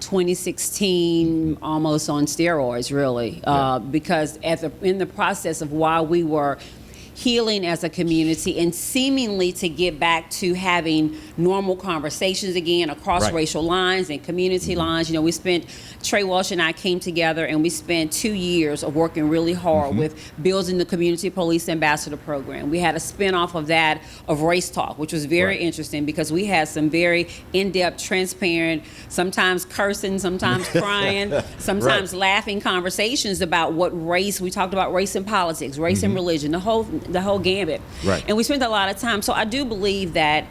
2016 almost on steroids, really, because in the process of while we were healing as a community and seemingly to get back to having normal conversations again across racial lines and community lines. We spent, Trey Walsh and I came together and we spent 2 years of working really hard with building the Community Police Ambassador Program. We had a spinoff of that of Race Talk, which was very interesting because we had some very in-depth, transparent, sometimes cursing, sometimes crying, sometimes laughing conversations about what race, we talked about race and politics, race and religion, the whole gambit. And we spent a lot of time. So I do believe that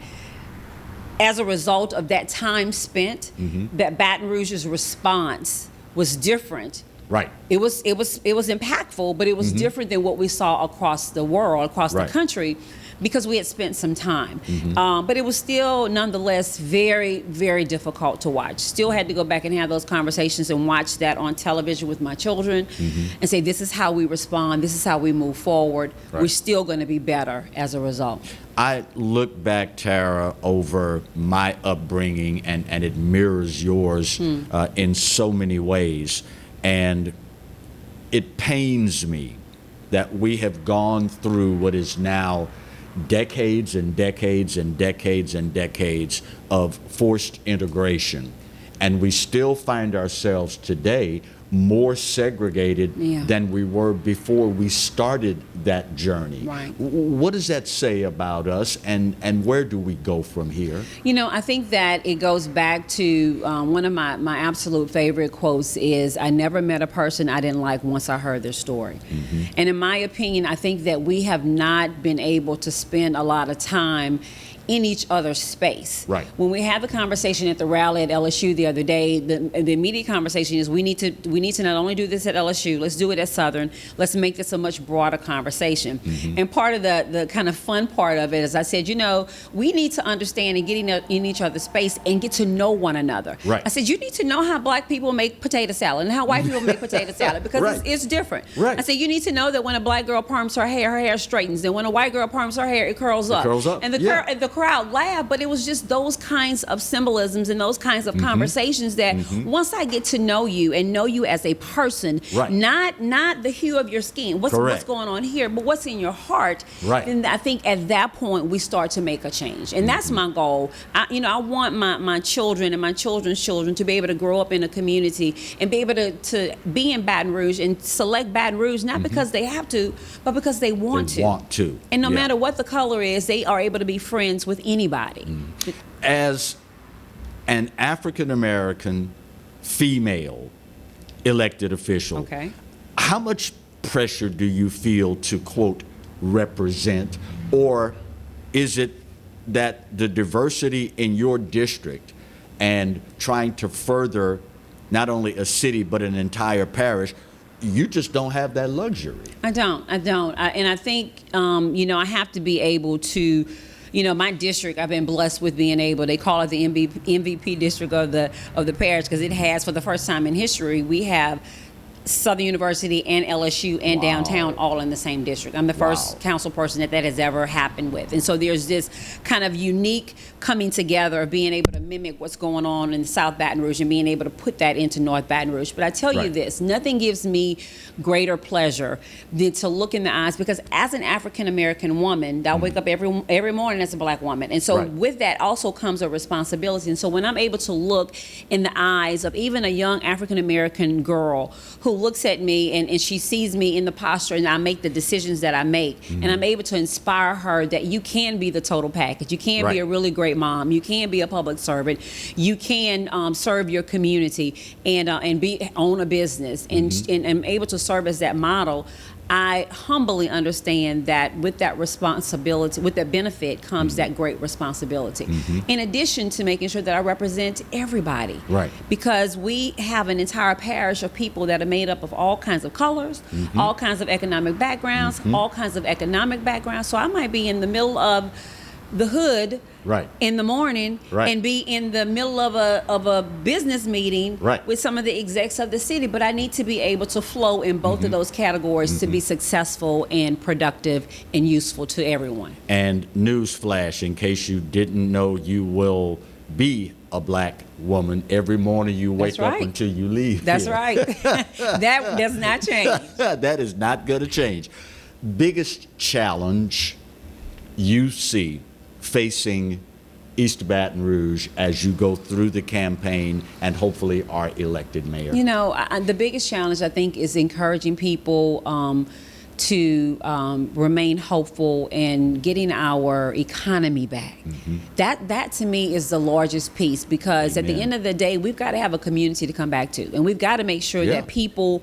as a result of that time spent, that Baton Rouge's response was different. It was impactful, but it was different than what we saw across the world, across the country, because we had spent some time. But it was still, nonetheless, very, very difficult to watch. Still had to go back and have those conversations and watch that on television with my children and say, this is how we respond, this is how we move forward. We're still going to be better as a result. I look back, Tara, over my upbringing, and it mirrors yours in so many ways. And it pains me that we have gone through what is now decades and decades and decades and decades of forced integration. And we still find ourselves today more segregated than we were before we started that journey. What does that say about us, and where do we go from here? I think that it goes back to one of my absolute favorite quotes is, I never met a person I didn't like once I heard their story. And in my opinion, I think that we have not been able to spend a lot of time in each other's space. When we had the conversation at the rally at LSU the other day, the immediate conversation is we need to not only do this at LSU, let's do it at Southern, let's make this a much broader conversation. And part of the kind of fun part of it is I said, we need to understand and get in each other's space and get to know one another. I said, you need to know how black people make potato salad and how white people make potato salad, because it's different. I said, you need to know that when a black girl perms her hair straightens, and when a white girl perms her hair, it curls up. And the crowd laughed, but it was just those kinds of symbolisms and those kinds of conversations that once I get to know you and know you as a person, not the hue of your skin, what's going on here, but what's in your heart, then I think at that point we start to make a change. And that's my goal. I want my children and my children's children to be able to grow up in a community and be able to be in Baton Rouge and select Baton Rouge, not because they have to, but because they want to. And no matter what the color is, they are able to be friends with anybody. As an African American female elected official, how much pressure do you feel to, quote, represent? Or is it that the diversity in your district and trying to further not only a city but an entire parish, you just don't have that luxury? I don't. And I think, I have to be able to, my district, I've been blessed with being able, they call it the MVP district of the parish, because it has, for the first time in history, we have Southern University and LSU and downtown all in the same district. I'm the first council person that has ever happened with. And so there's this kind of unique coming together of being able to mimic what's going on in South Baton Rouge and being able to put that into North Baton Rouge. But I tell you this, nothing gives me greater pleasure than to look in the eyes, because as an African American woman, I wake up every morning as a black woman. And so with that also comes a responsibility. And so when I'm able to look in the eyes of even a young African American girl who looks at me and she sees me in the posture and I make the decisions that I make, and I'm able to inspire her that you can be the total package. You can be a really great mom. You can be a public servant. You can serve your community and own a business. And I'm able to serve as that model. I humbly understand that with that responsibility, with that benefit comes that great responsibility. In addition to making sure that I represent everybody. Because we have an entire parish of people that are made up of all kinds of colors, all kinds of economic backgrounds, all kinds of economic backgrounds. So I might be in the middle of the hood in the morning and be in the middle of a business meeting with some of the execs of the city, but I need to be able to flow in both of those categories to be successful and productive and useful to everyone. And newsflash, in case you didn't know, you will be a black woman every morning you wake up until you leave. That's right. That does not change. That is not going to change. Biggest challenge you see facing East Baton Rouge as you go through the campaign and hopefully are elected mayor? You know, the biggest challenge I think is encouraging people to remain hopeful and getting our economy back. That to me is the largest piece, because at the end of the day, we've got to have a community to come back to, and we've got to make sure that people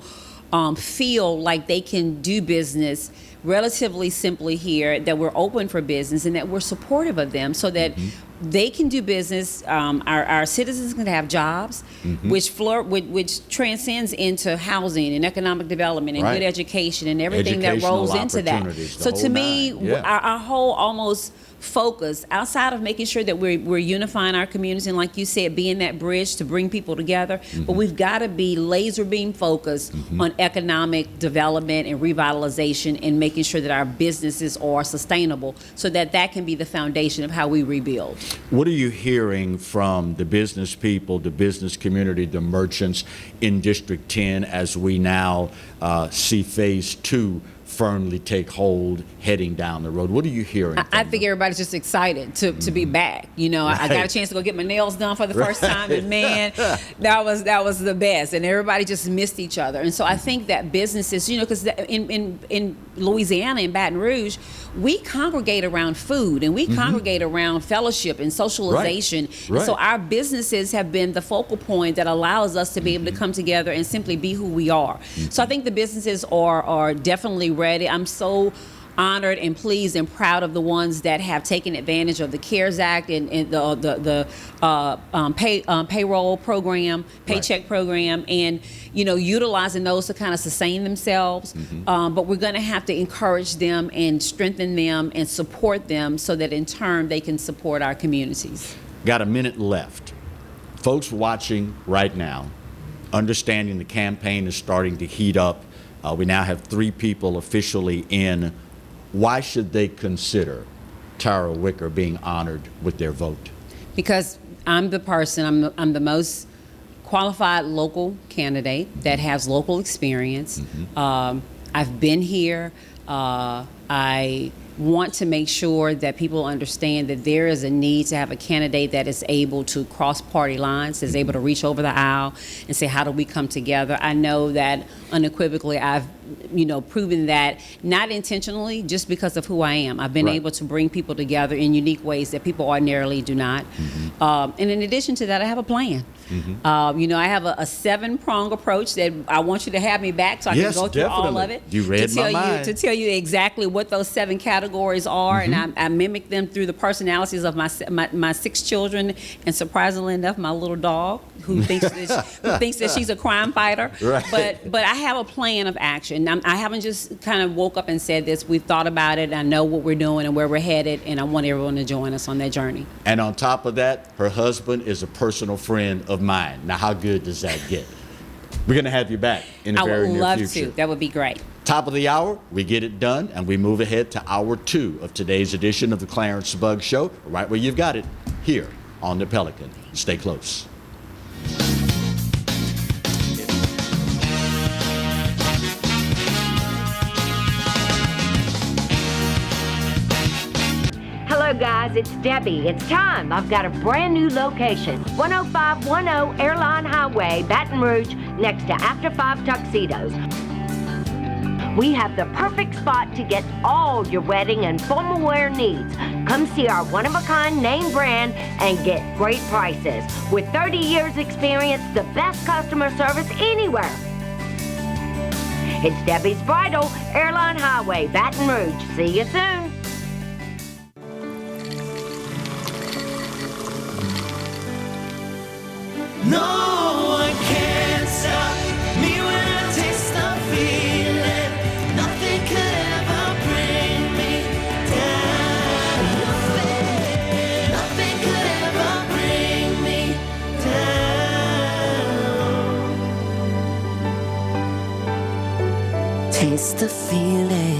feel like they can do business relatively simply here, that we're open for business and that we're supportive of them so that they can do business. Our citizens can have jobs, which transcends into housing and economic development and good education and everything that rolls into that. So to me, our whole almost focus outside of making sure that we're unifying our communities and, like you said, being that bridge to bring people together, but we've got to be laser beam focused on economic development and revitalization and making sure that our businesses are sustainable so that can be the foundation of how we rebuild. What are you hearing from the business people, the business community, the merchants in District 10 as we now see Phase 2 firmly take hold heading down the road? What are you hearing? I think everybody's just excited to be back. You know, I got a chance to go get my nails done for the first time, and man, that was the best. And everybody just missed each other. And so I think that businesses, you know, because in Louisiana, in Baton Rouge, we congregate around food and we congregate around fellowship and socialization. And so our businesses have been the focal point that allows us to be able to come together and simply be who we are. So I think the businesses are definitely ready. I'm so honored and pleased and proud of the ones that have taken advantage of the CARES Act and the payroll program, paycheck program, and utilizing those to kind of sustain themselves. But we're going to have to encourage them and strengthen them and support them so that in turn they can support our communities. Got a minute left. Folks watching right now, understanding the campaign is starting to heat up. We now have 3 people officially in. Why should they consider Tara Wicker being honored with their vote? Because I'm the person, I'm the most qualified local candidate that has local experience. I've been here. I want to make sure that people understand that there is a need to have a candidate that is able to cross party lines, is able to reach over the aisle and say, how do we come together? I know that unequivocally I've proven that, not intentionally, just because of who I am. I've been able to bring people together in unique ways that people ordinarily do not. And in addition to that, I have a plan. I have a 7-prong approach that I want you to have me back so I can go through all of it. You read my mind. To tell you exactly what those 7 categories are, and I mimic them through the personalities of my 6 children, and surprisingly enough, my little dog, who thinks that she's a crime fighter. But I have a plan of action. I haven't just kind of woke up and said this. We've thought about it. I know what we're doing and where we're headed, and I want everyone to join us on that journey. And on top of that, her husband is a personal friend of mine. Now, how good does that get? We're going to have you back in the I very would near love future. to. That would be great. Top of the hour, we get it done, and we move ahead to hour 2 of today's edition of the Clarence Bug Show, right where you've got it, here on the Pelican. Stay close. Hello, guys. It's Debbie. It's time. I've got a brand new location. 10510 Airline Highway, Baton Rouge, next to After 5 Tuxedos. We have the perfect spot to get all your wedding and formal wear needs. Come see our one-of-a-kind name brand and get great prices. With 30 years experience, the best customer service anywhere. It's Debbie's Bridal, Airline Highway, Baton Rouge. See you soon. No one can stop me when I taste the feeling. Nothing could ever bring me down. Nothing could ever bring me down. Taste the feeling.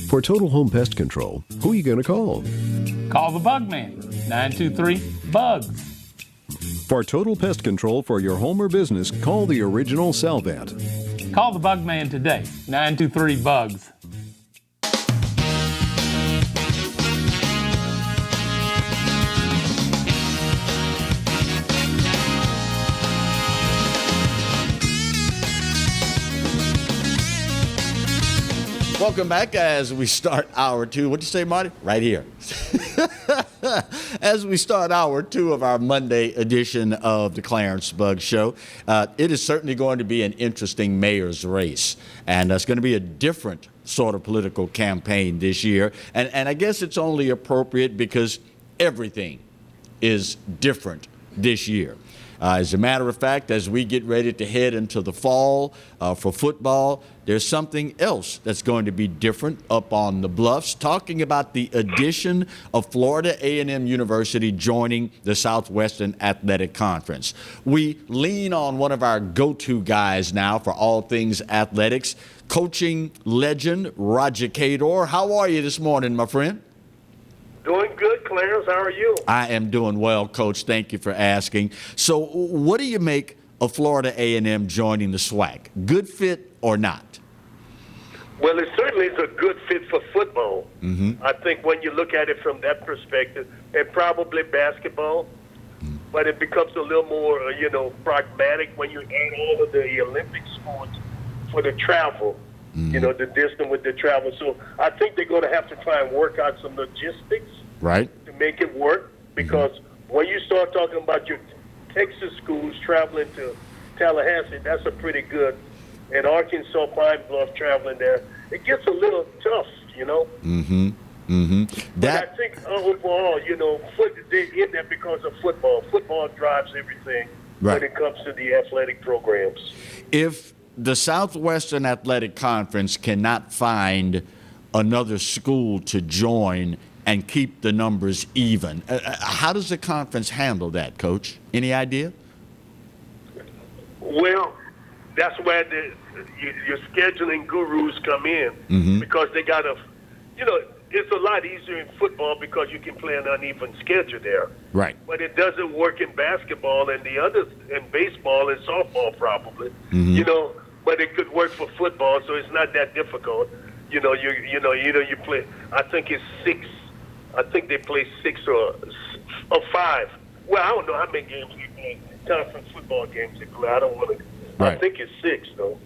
For total home pest control, who are you going to call? Call the Bug Man, 923-BUGS. For total pest control for your home or business, call the original Salvat. Call the Bug Man today, 923-BUGS. Welcome back as we start hour 2. What'd you say, Marty? Right here. As we start hour 2 of our Monday edition of the Clarence Bug Show, it is certainly going to be an interesting mayor's race. And it's going to be a different sort of political campaign this year. And I guess it's only appropriate because everything is different this year. As a matter of fact, as we get ready to head into the fall for football, there's something else that's going to be different up on the bluffs, talking about the addition of Florida A&M University joining the Southwestern Athletic Conference. We lean on one of our go-to guys now for all things athletics, coaching legend Roger Cador. How are you this morning, my friend? Doing good, Clarence. How are you? I am doing well, Coach. Thank you for asking. So what do you make of Florida A&M joining the SWAC? Good fit or not? Well, it certainly is a good fit for football. Mm-hmm. I think when you look at it from that perspective, and probably basketball, but it becomes a little more, pragmatic when you add all of the Olympic sports for the travel. The distance with the travel. So I think they're going to have to try and work out some logistics to make it work, because when you start talking about your Texas schools traveling to Tallahassee, that's a pretty good, and Arkansas Pine Bluff traveling there, it gets a little tough, Mm-hmm. Mm-hmm. But I think overall, they're in there because of football. Football drives everything when it comes to the athletic programs. If the Southwestern Athletic Conference cannot find another school to join and keep the numbers even, how does the conference handle that, Coach? Any idea? Well, that's where your scheduling gurus come in, because they got to, it's a lot easier in football because you can play an uneven schedule there. Right. But it doesn't work in basketball and the others in baseball and softball probably. Mhm. You know, but it could work for football, so it's not that difficult. You know, either you play. I think it's 6. I think they play 6 or 5. Well, I don't know how many games they play. Conference football games they play. I don't want to. I think it's 6 though.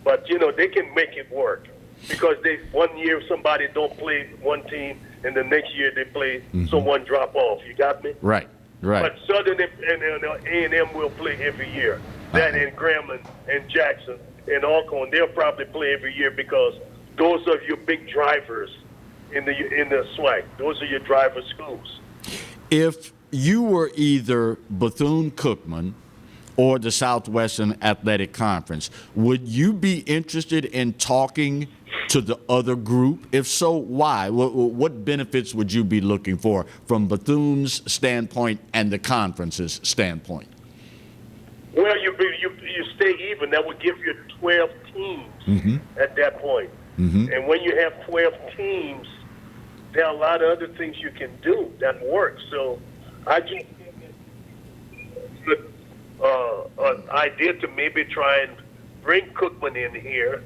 But you know, they can make it work because one year somebody don't play one team, and the next year they play someone drop off. You got me? Right. Right. But Southern and A&M will play every year. That and Grambling and Jackson and Alcorn, they'll probably play every year because those are your big drivers in the SWAC. Those are your driver schools. If you were either Bethune-Cookman or the Southwestern Athletic Conference, would you be interested in talking to the other group? If so, why? What benefits would you be looking for from Bethune's standpoint and the conference's standpoint? Well, you stay even. That would give you 12 teams at that point. And when you have 12 teams, there are a lot of other things you can do that work. So I just think an idea to maybe try and bring Cookman in here.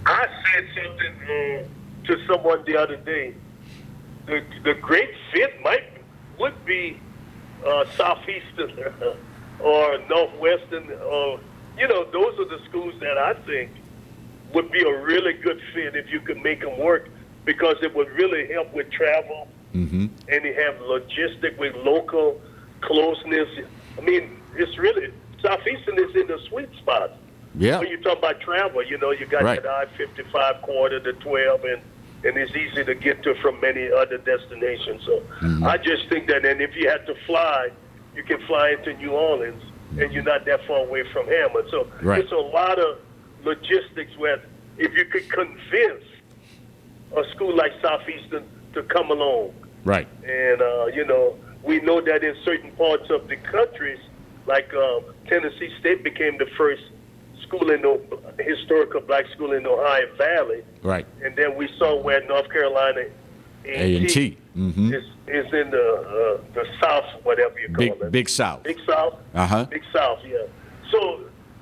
I said something to someone the other day. The great fit would be Southeastern or Northwestern. You know, those are the schools that I think would be a really good fit if you could make them work, because it would really help with travel and they have logistic with local closeness. I mean, it's really, Southeastern is in the sweet spot. Yeah. When you talk about travel, you know, you got that I-55 corridor to 12, and it's easy to get to from many other destinations. So I just think that, and if you had to fly, you can fly into New Orleans, and you're not that far away from Hammond. So it's a lot of logistics where if you could convince a school like Southeastern to come along. Right. And, you know, we know that in certain parts of the countries, like Tennessee State became the first school in the historical black school in the Ohio Valley. Right. And then we saw where North Carolina A&T. is in the South, whatever you call it. Big South. Big South? Big South, yeah. So,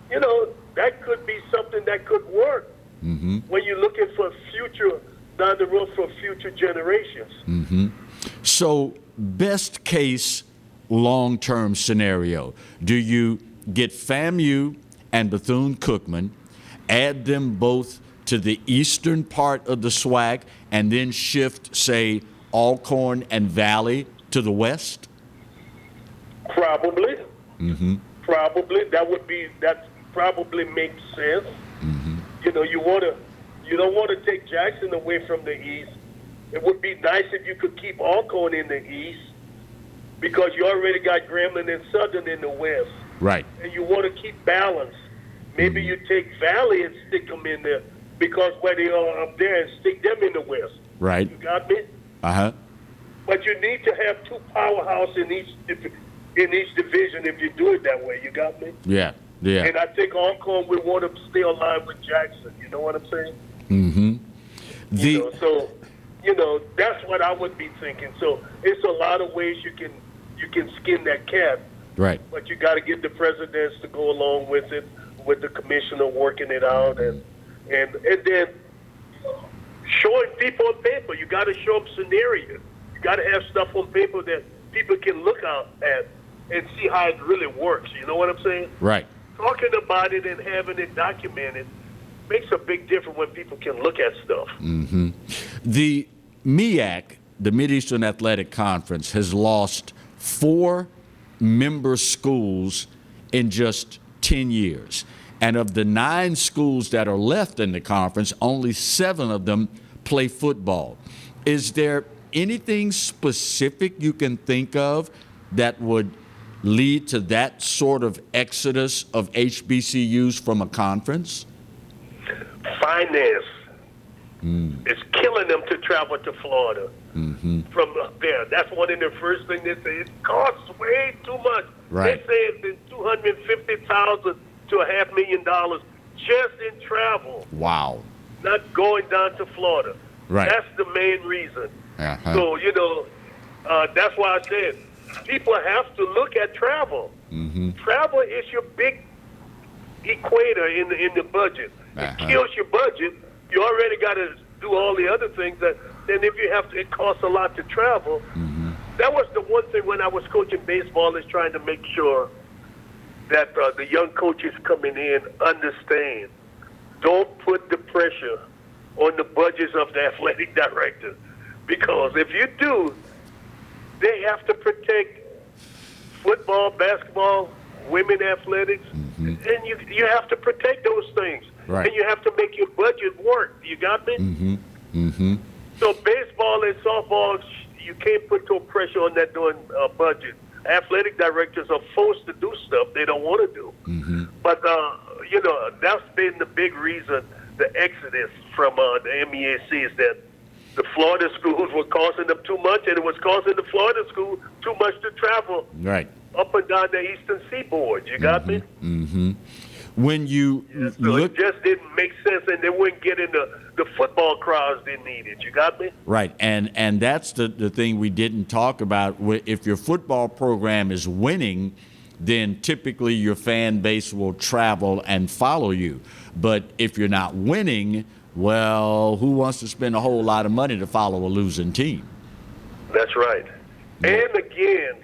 you know, that could be something that could work when you're looking for future, down the road for future generations. So, best case long-term scenario, do you get FAMU and Bethune-Cookman, add them both to the eastern part of the SWAC, and then shift, say, Alcorn and Valley to the west? Probably. Probably. That probably makes sense. You know, you don't want to take Jackson away from the east. It would be nice if you could keep Alcorn in the east, because you already got Grambling and Southern in the west. Right. And you want to keep balance. Maybe you take Valley and stick them in there, because where they are up there, and stick them in the west. Right. You got me? But you need to have 2 powerhouses in each division if you do it that way. You got me? Yeah. And I think Alcorn would want to stay aligned with Jackson. You know what I'm saying? You know, so, you know, that's what I would be thinking. So it's a lot of ways you can skin that cat. Right. But you got to get the presidents to go along with it, with the commissioner working it out, and then showing people on paper. You got to show them scenarios. You got to have stuff on paper that people can look out at and see how it really works. You know what I'm saying? Right. Talking about it and having it documented makes a big difference when people can look at stuff. The MEAC, the Mid-Eastern Athletic Conference, has lost 4 member schools in just 10 years. And of the 9 schools that are left in the conference, only 7 of them play football. Is there anything specific you can think of that would lead to that sort of exodus of HBCUs from a conference? Finance. It's killing them to travel to Florida from up there. That's one of the first things they say. It costs way too much. Right. They say it's $250,000 to $500,000 just in travel. Wow. Not going down to Florida. Right. That's the main reason. So, you know, That's why I said people have to look at travel. Travel is your big equator in the budget. It kills your budget. You already got to do all the other things. Then if you have to, it costs a lot to travel. That was the one thing when I was coaching baseball, is trying to make sure that the young coaches coming in understand. Don't put the pressure on the budgets of the athletic director, because if you do, they have to protect football, basketball, women athletics, and you have to protect those things. Right. And you have to make your budget work. You got me? So baseball and softball, you can't put no pressure on that doing budget. Athletic directors are forced to do stuff they don't want to do. But, that's been the big reason, the exodus from the MEAC, is that the Florida schools were costing them too much, and it was costing the Florida school too much to travel Right. up and down the eastern seaboard. You got me? When you So look, it just didn't make sense, and they wouldn't get in the football crowds they needed. You got me? right, and that's the thing we didn't talk about. If your football program is winning, then typically your fan base will travel and follow you. But if you're not winning, well, who wants to spend a whole lot of money to follow a losing team? That's right. And again,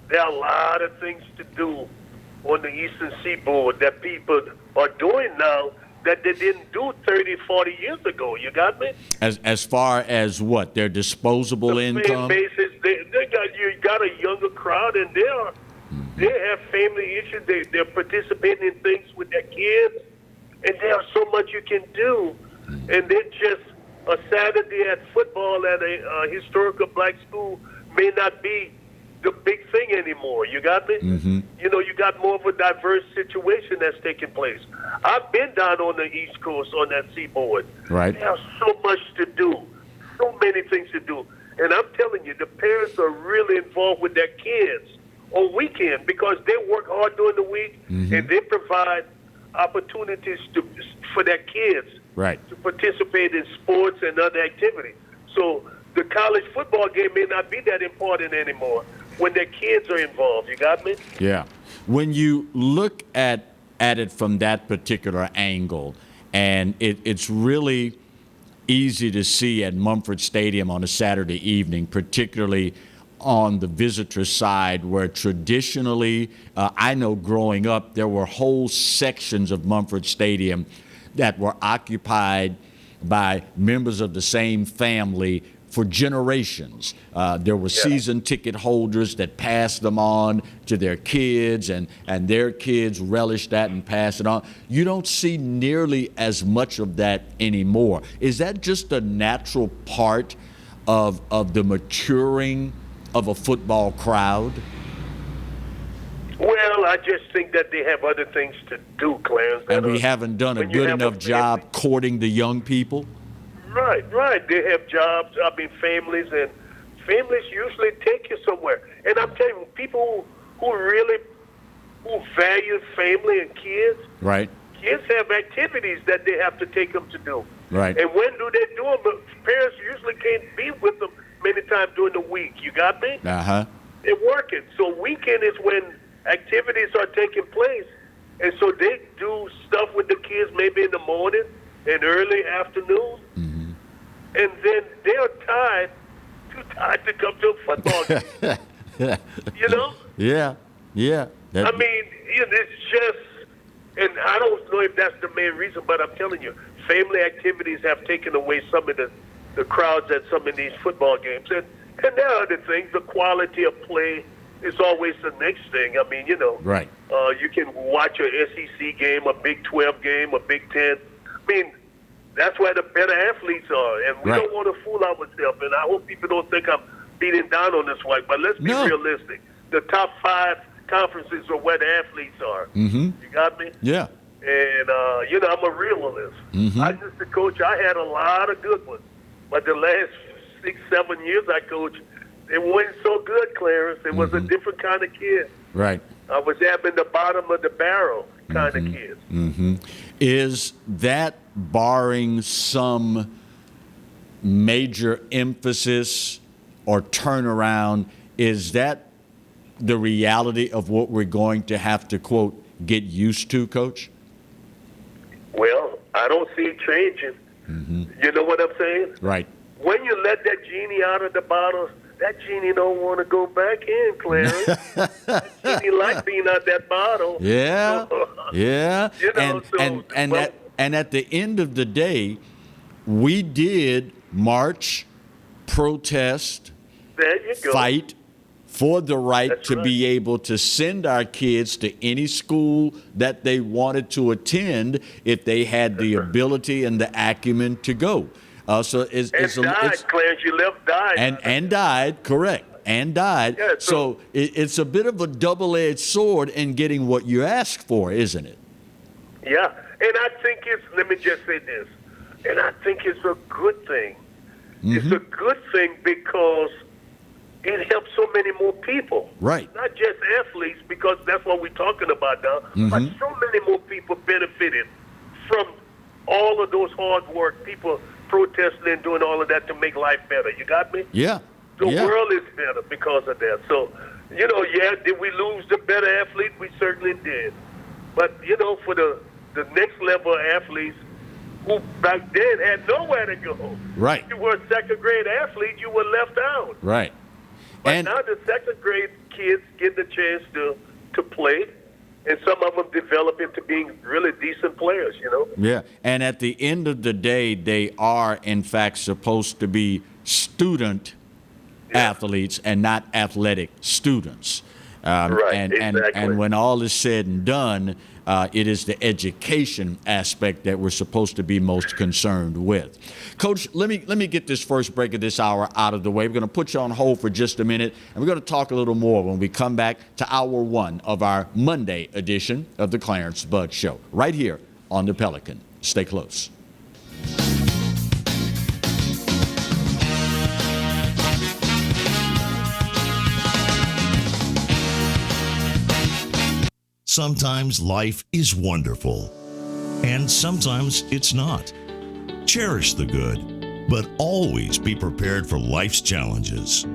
there are a lot of things to do on the eastern seaboard that people are doing now that they didn't do 30, 40 years ago. You got me? As far as what? Their disposable Fan income? bases, you got a younger crowd, and they have family issues. They're participating in things with their kids, and there's so much you can do. And then just a Saturday at football at a historical black school may not be the big thing anymore. You got me? You got more of a diverse situation that's taking place. I've been down on the East Coast on that seaboard. Right. There's so much to do, so many things to do. And I'm telling you, the parents are really involved with their kids on weekend, because they work hard during the week, and they provide opportunities for their kids Right. to participate in sports and other activities. So the college football game may not be that important anymore when their kids are involved. You got me? Yeah. When you look at it from that particular angle, and it's really easy to see at Mumford Stadium on a Saturday evening, particularly on the visitor side, where traditionally, I know growing up, there were whole sections of Mumford Stadium that were occupied by members of the same family for generations. There were season ticket holders that passed them on to their kids, and their kids relished that and passed it on. You don't see nearly as much of that anymore. Is that just a natural part of the maturing of a football crowd? Well, I just think that they have other things to do, Clarence. And we haven't done a good enough job courting the young people? Right. They have jobs, families, and families usually take you somewhere. And I'm telling you, people who value family and kids, Right. kids have activities that they have to take them to do. Right. And when do they do them? Parents usually can't be with them many times during the week. You got me? Uh-huh. They're working. So weekend is when activities are taking place. And so they do stuff with the kids maybe in the morning and early afternoon. And then they're too tired to come to a football game. You know? Yeah. It's just, and I don't know if that's the main reason, but I'm telling you, family activities have taken away some of the crowds at some of these football games. And there are other things. The quality of play is always the next thing. Right. You can watch a SEC game, a Big 12 game, a Big 10. That's where the better athletes are. And we don't want to fool ourselves. And I hope people don't think I'm beating down on this one. But let's be realistic. The top 5 conferences are where the athletes are. You got me? Yeah. And, I'm a realist. I just a coach. I had a lot of good ones. But the last 6, 7 years I coached, it wasn't so good, Clarence. It was a different kind of kid. Right. I was having the bottom of the barrel kind of kids. Is that barring some major emphasis or turnaround. Is that the reality of what we're going to have to, quote, get used to, Coach? Well, I don't see it changing. You know what I'm saying? Right. When you let that genie out of the bottle, that genie don't want to go back in, Clarence. That genie like being out that bottle. Yeah. Yeah. You know, And at the end of the day, we did march, protest, there you go. fight for the right to be able to send our kids to any school that they wanted to attend if they had the ability and the acumen to go. So Clarence, you left died. And died, correct, and died. Yeah, so it's a bit of a double-edged sword in getting what you ask for, isn't it? Yeah, and I think let me just say this, and I think it's a good thing. It's a good thing because it helps so many more people. Right. Not just athletes, because that's what we're talking about now, but so many more people benefited from all of those hard work, people protesting and doing all of that to make life better. You got me? Yeah. The world is better because of that. So, did we lose the better athlete? We certainly did. But, for the next level of athletes who back then had nowhere to go. Right. You were a second grade athlete, you were left out. Right. But now the second grade kids get the chance to play, and some of them develop into being really decent players, Yeah, and at the end of the day, they are, in fact, supposed to be student athletes and not athletic students. Right, and exactly. when all is said and done, it is the education aspect that we're supposed to be most concerned with. Coach, let me get this first break of this hour out of the way. We're going to put you on hold for just a minute, and we're going to talk a little more when we come back to hour one of our Monday edition of the Clarence Bud Show, right here on the Pelican. Stay close. Sometimes life is wonderful, and sometimes it's not. Cherish the good, but always be prepared for life's challenges.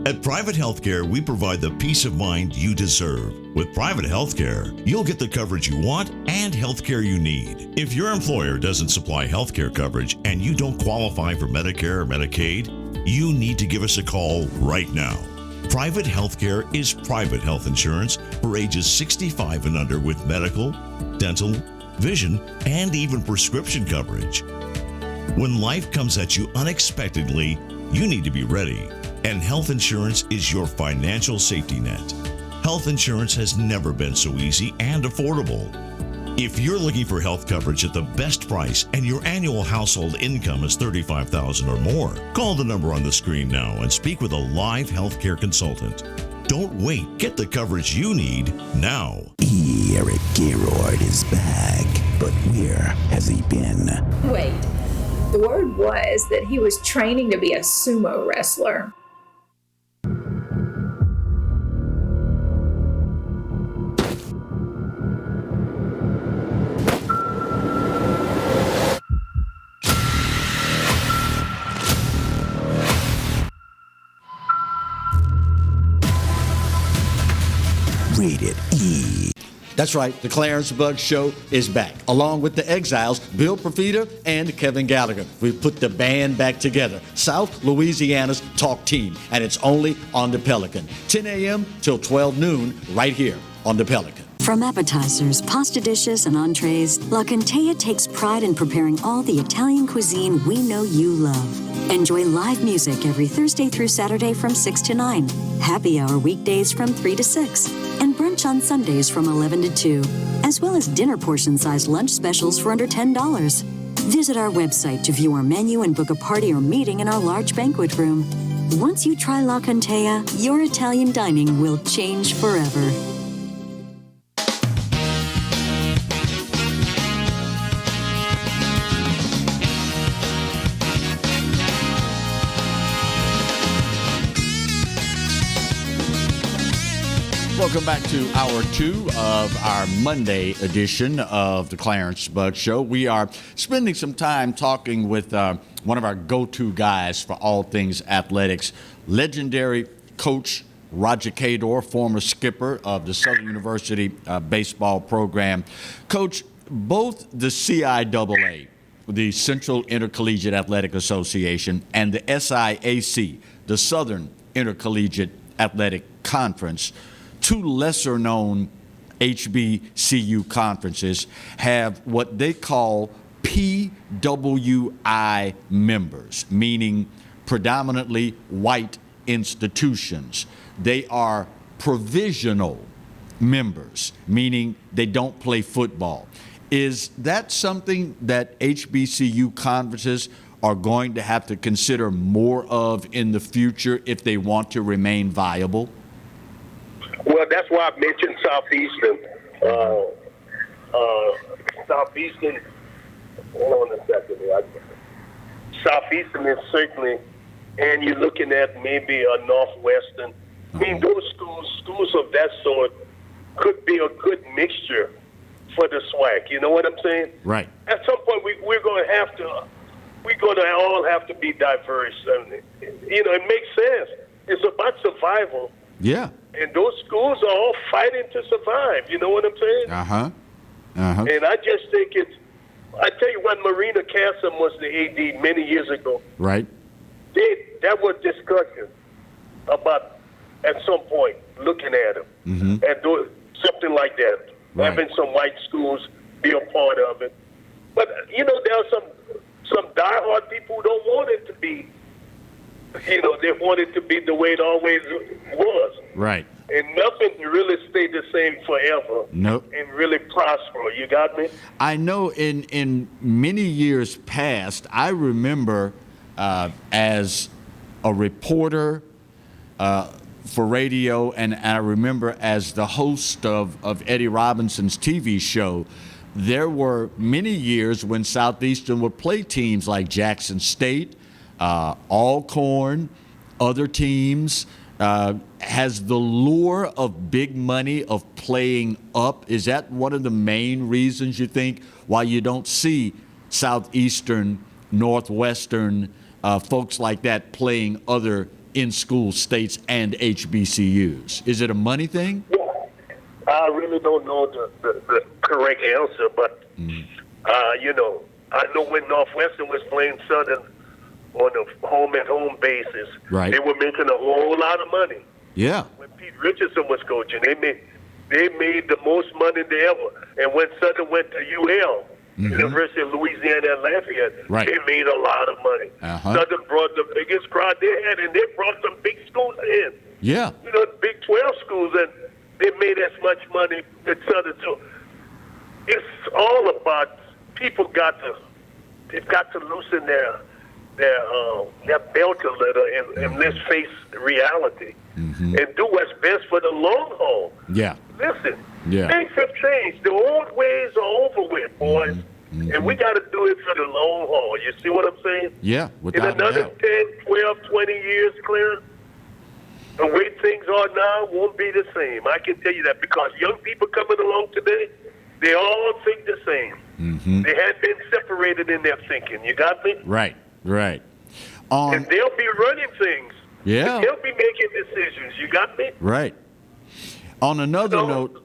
At Private Healthcare, we provide the peace of mind you deserve. With Private Healthcare, you'll get the coverage you want and healthcare you need. If your employer doesn't supply healthcare coverage and you don't qualify for Medicare or Medicaid, you need to give us a call right now. Private healthcare is private health insurance for ages 65 and under with medical, dental, vision, and even prescription coverage. When life comes at you unexpectedly, you need to be ready, and health insurance is your financial safety net. Health insurance has never been so easy and affordable. If you're looking for health coverage at the best price and your annual household income is $35,000 or more, call the number on the screen now and speak with a live healthcare consultant. Don't wait. Get the coverage you need now. Eric Gaylord is back, but where has he been? Wait, the word was that he was training to be a sumo wrestler. Rated E. That's right, the Clarence Bug Show is back, along with the Exiles, Bill Profita and Kevin Gallagher. We've put the band back together, South Louisiana's talk team, and it's only on the Pelican. 10 a.m. till 12 noon, right here on the Pelican. From appetizers, pasta dishes, and entrees, La Contea takes pride in preparing all the Italian cuisine we know you love. Enjoy live music every Thursday through Saturday from 6 to 9, happy hour weekdays from 3 to 6, and brunch on Sundays from 11 to 2, as well as dinner portion-sized lunch specials for under $10. Visit our website to view our menu and book a party or meeting in our large banquet room. Once you try La Contea, your Italian dining will change forever. Welcome back to hour 2 of our Monday edition of the Clarence Bug Show. We are spending some time talking with one of our go-to guys for all things athletics, legendary coach Roger Cador, former skipper of the Southern University baseball program. Coach, both the CIAA, the Central Intercollegiate Athletic Association, and the SIAC, the Southern Intercollegiate Athletic Conference, two lesser-known HBCU conferences, have what they call PWI members, meaning predominantly white institutions. They are provisional members, meaning they don't play football. Is that something that HBCU conferences are going to have to consider more of in the future if they want to remain viable? Well, that's why I mentioned Southeastern. Southeastern, hold on a second here. Southeastern is certainly, and you're looking at maybe a Northwestern. I mean, those schools of that sort could be a good mixture for the SWAC. You know what I'm saying? Right. At some point, we're going to all have to be diverse. And, it makes sense. It's about survival. Yeah. And those schools are all fighting to survive. You know what I'm saying? And I just think I tell you, when Marina Cassim was the AD many years ago, right? That was discussion about, at some point, looking at them and doing something like that. Right. Having some white schools be a part of it. But, there are some diehard people who don't want it to be, they want it to be the way it always was. Right. And nothing really stayed the same forever. Nope. And really prosper. You got me? I know in many years past, I remember as a reporter for radio, and I remember as the host of Eddie Robinson's TV show, there were many years when Southeastern would play teams like Jackson State, Alcorn, other teams. Has the lure of big money of playing up, is that one of the main reasons you think why you don't see Southeastern, Northwestern, folks like that playing other in-school states and HBCUs? Is it a money thing? I really don't know the correct answer, but, I know when Northwestern was playing Southern on a home-at-home basis, right, they were making a whole lot of money. Yeah. When Pete Richardson was coaching, they made the most money they ever. And when Southern went to UL, University of Louisiana at Lafayette, right, they made a lot of money. Southern brought the biggest crowd they had, and they brought some big schools in. Yeah. Big 12 schools, and they made as much money as Southern too. It's all about people they've got to loosen their belt a little and let's face reality and do what's best for the long haul. Yeah. Listen, yeah, things have changed. The old ways are over with, boys, and we got to do it for the long haul. You see what I'm saying? Yeah, In without another doubt. 10, 12, 20 years, Clarence, the way things are now won't be the same. I can tell you that because young people coming along today, they all think the same. They had been separated in their thinking. You got me? Right. And they'll be running things. Yeah. They'll be making decisions. You got me? Right. On another note,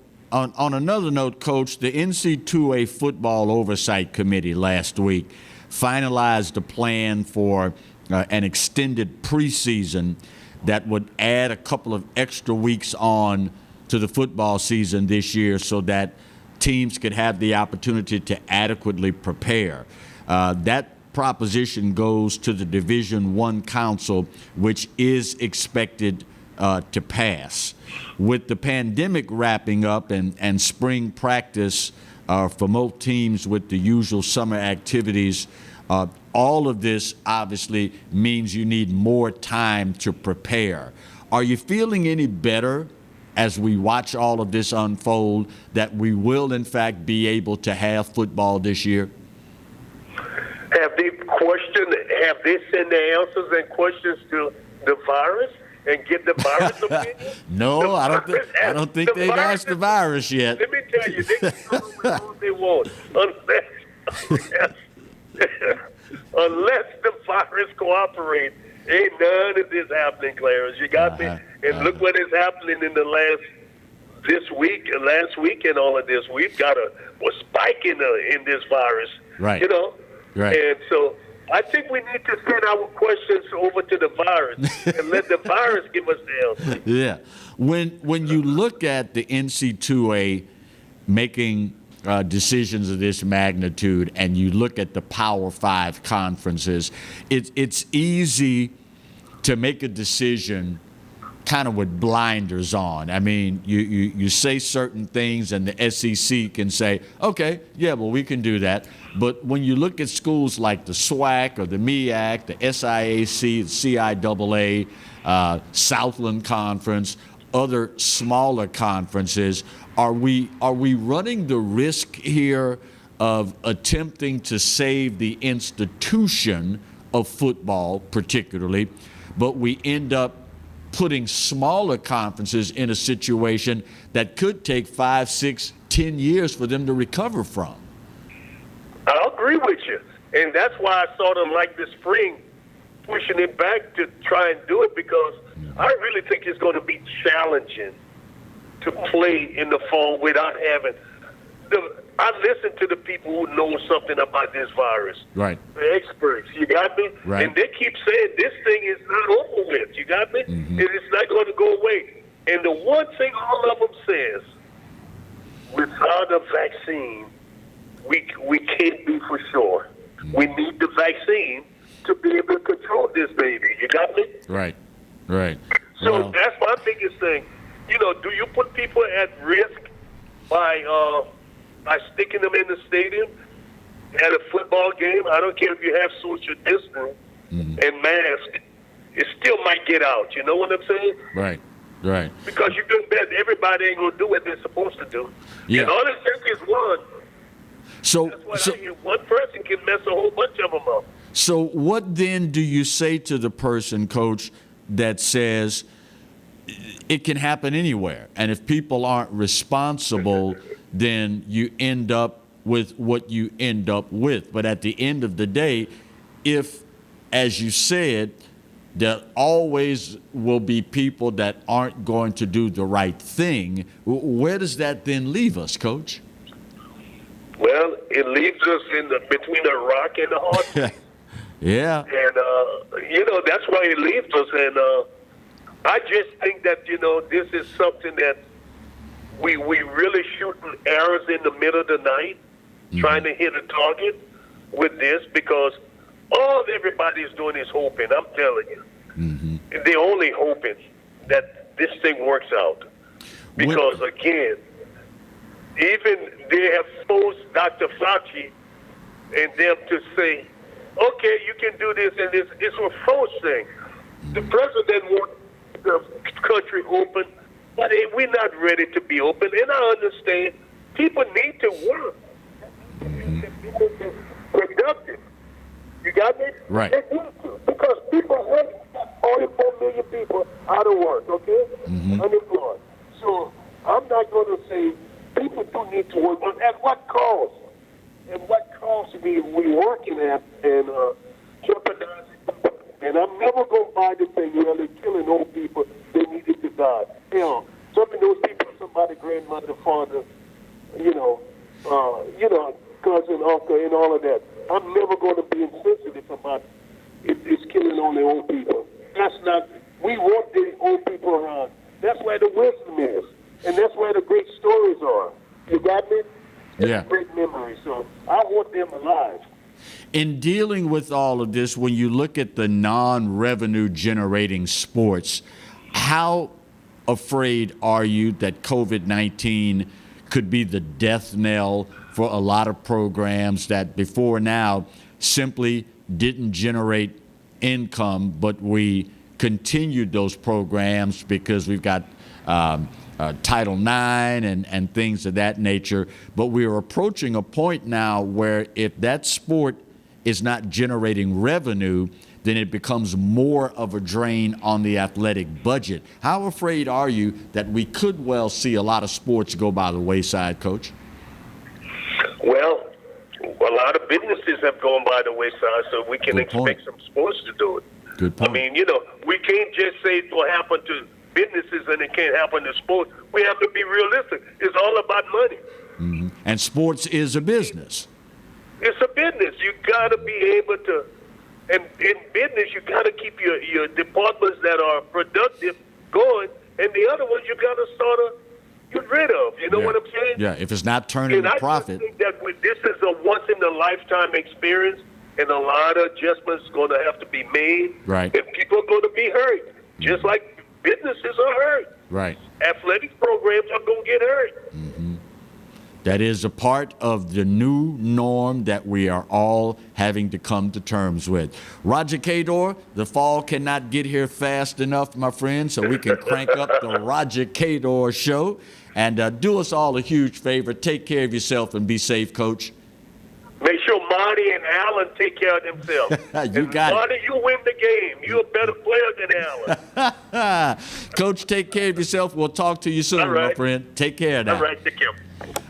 Coach, the NC2A Football Oversight Committee last week finalized a plan for an extended preseason that would add a couple of extra weeks on to the football season this year so that teams could have the opportunity to adequately prepare. That proposition goes to the Division I Council, which is expected to pass. With the pandemic wrapping up and spring practice for most teams with the usual summer activities, all of this obviously means you need more time to prepare. Are you feeling any better as we watch all of this unfold that we will in fact be able to have football this year? Have they sent the answers and questions to the virus? and get the virus opinion? No, I don't think they've asked the virus yet. Let me tell you, they can do all they want unless the virus cooperates. Ain't none of this happening, Clarence. You got me? And look what is happening in the last week and all of this. We've got a spike in this virus. Right. You know? Right. And so I think we need to send our questions over to the virus and let the virus give us the answer. Yeah. When you look at the NC2A making decisions of this magnitude, and you look at the Power 5 conferences, it's easy to make a decision kind of with blinders on. I mean, you say certain things and the SEC can say, okay, yeah, well, we can do that. But when you look at schools like the SWAC or the MEAC, the SIAC, the CIAA, Southland Conference, other smaller conferences, are we running the risk here of attempting to save the institution of football particularly, but we end up putting smaller conferences in a situation that could take 5, 6, 10 years for them to recover from? I agree with you. And that's why I sort of like this spring pushing it back to try and do it, because I really think it's going to be challenging to play in the fall without having I listen to the people who know something about this virus. Right. The experts, you got me? Right. And they keep saying this thing is not over with, you got me? And it's not going to go away. And the one thing all of them says, without a vaccine, we can't be for sure. We need the vaccine to be able to control this baby, you got me? Right. Right. So that's my biggest thing. You know, do you put people at risk by sticking them in the stadium at a football game? I don't care if you have social distance and mask, it still might get out. You know what I'm saying? Right. Right. Because you can bet everybody ain't gonna do what they're supposed to do. Yeah. And all it takes is one. So, One person can mess a whole bunch of them up. So what then do you say to the person, Coach, that says it can happen anywhere, and if people aren't responsible, then you end up with what you end up with? But at the end of the day, if, as you said, there always will be people that aren't going to do the right thing, where does that then leave us, Coach? Well, it leaves us between a rock and a hard place. Yeah. And, you know, that's why it leaves us. And I just think that, you know, this is something that we really shooting arrows in the middle of the night, trying to hit a target with this, because all everybody is doing is hoping. I'm telling you. They're only hoping that this thing works out. Because, again, even they have forced Dr. Fauci and them to say, okay, you can do this, and it's a false thing. The president wants the country open, but we're not ready to be open. And I understand people need to work. People need to be productive. You got me? Right. They need to, because people have 44 million people out of work, okay? Unemployed. So I'm not going to say people do need to work, but at what cost? And what cost we working at and jeopardizing? And I'm never going to buy the thing where they're killing old people. They needed to die. Hell, some of those people, somebody, grandmother, father, cousin, uncle, and all of that. I'm never going to be insensitive about it's killing only old people. That's not. We want the old people around. That's where the wisdom is, and that's where the great stories are. You got me? Yeah. Great memories. So I want them alive. In dealing with all of this, when you look at the non-revenue generating sports, how afraid are you that COVID-19 could be the death knell for a lot of programs that before now simply didn't generate income, but we continued those programs because we've got Title IX and things of that nature. But we are approaching a point now where if that sport is not generating revenue, then it becomes more of a drain on the athletic budget. How afraid are you that we could well see a lot of sports go by the wayside, Coach? Well, a lot of businesses have gone by the wayside, so we can expect some sports to do it. Good point. I mean, we can't just say it will happen to businesses and it can't happen to sports. We have to be realistic. It's all about money. Mm-hmm. And sports is a business. It's a business. You got to be able to, and in business, you got to keep your departments that are productive going, and the other ones you got to sort of get rid of. You know what I'm saying? Yeah, if it's not turning And a I profit. just think that this is a once-in-a-lifetime experience, and a lot of adjustments going to have to be made. Right. And people are going to be hurt, just like businesses are hurt. Right. Athletic programs are going to get hurt. That is a part of the new norm that we are all having to come to terms with. Roger Cador, the fall cannot get here fast enough, my friend, so we can crank up the Roger Cador Show. And do us all a huge favor. Take care of yourself and be safe, Coach. Make sure Marty and Alan take care of themselves. You got it. Marty, you win the game. You're a better player than Alan. Coach, take care of yourself. We'll talk to you soon, my friend. Take care now. All right, take care.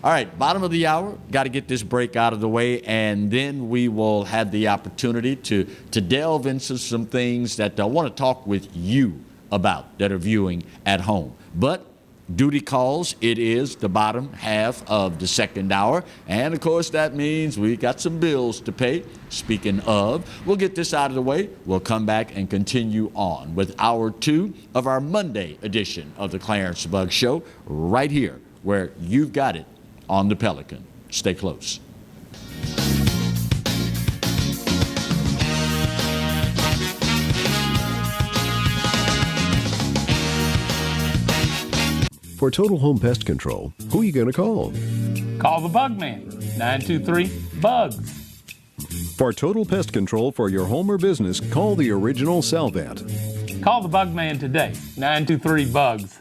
All right, bottom of the hour. Got to get this break out of the way, and then we will have the opportunity to delve into some things that I want to talk with you about that are viewing at home. But duty calls. It is the bottom half of the second hour. And, of course, that means we got some bills to pay. Speaking of, we'll get this out of the way. We'll come back and continue on with hour 2 of our Monday edition of the Clarence Bug Show right here where you've got it on the Pelican. Stay close. For total home pest control, who are you going to call? Call the Bug Man, 923-BUGS. For total pest control for your home or business, call the original Salvant. Call the Bug Man today, 923-BUGS.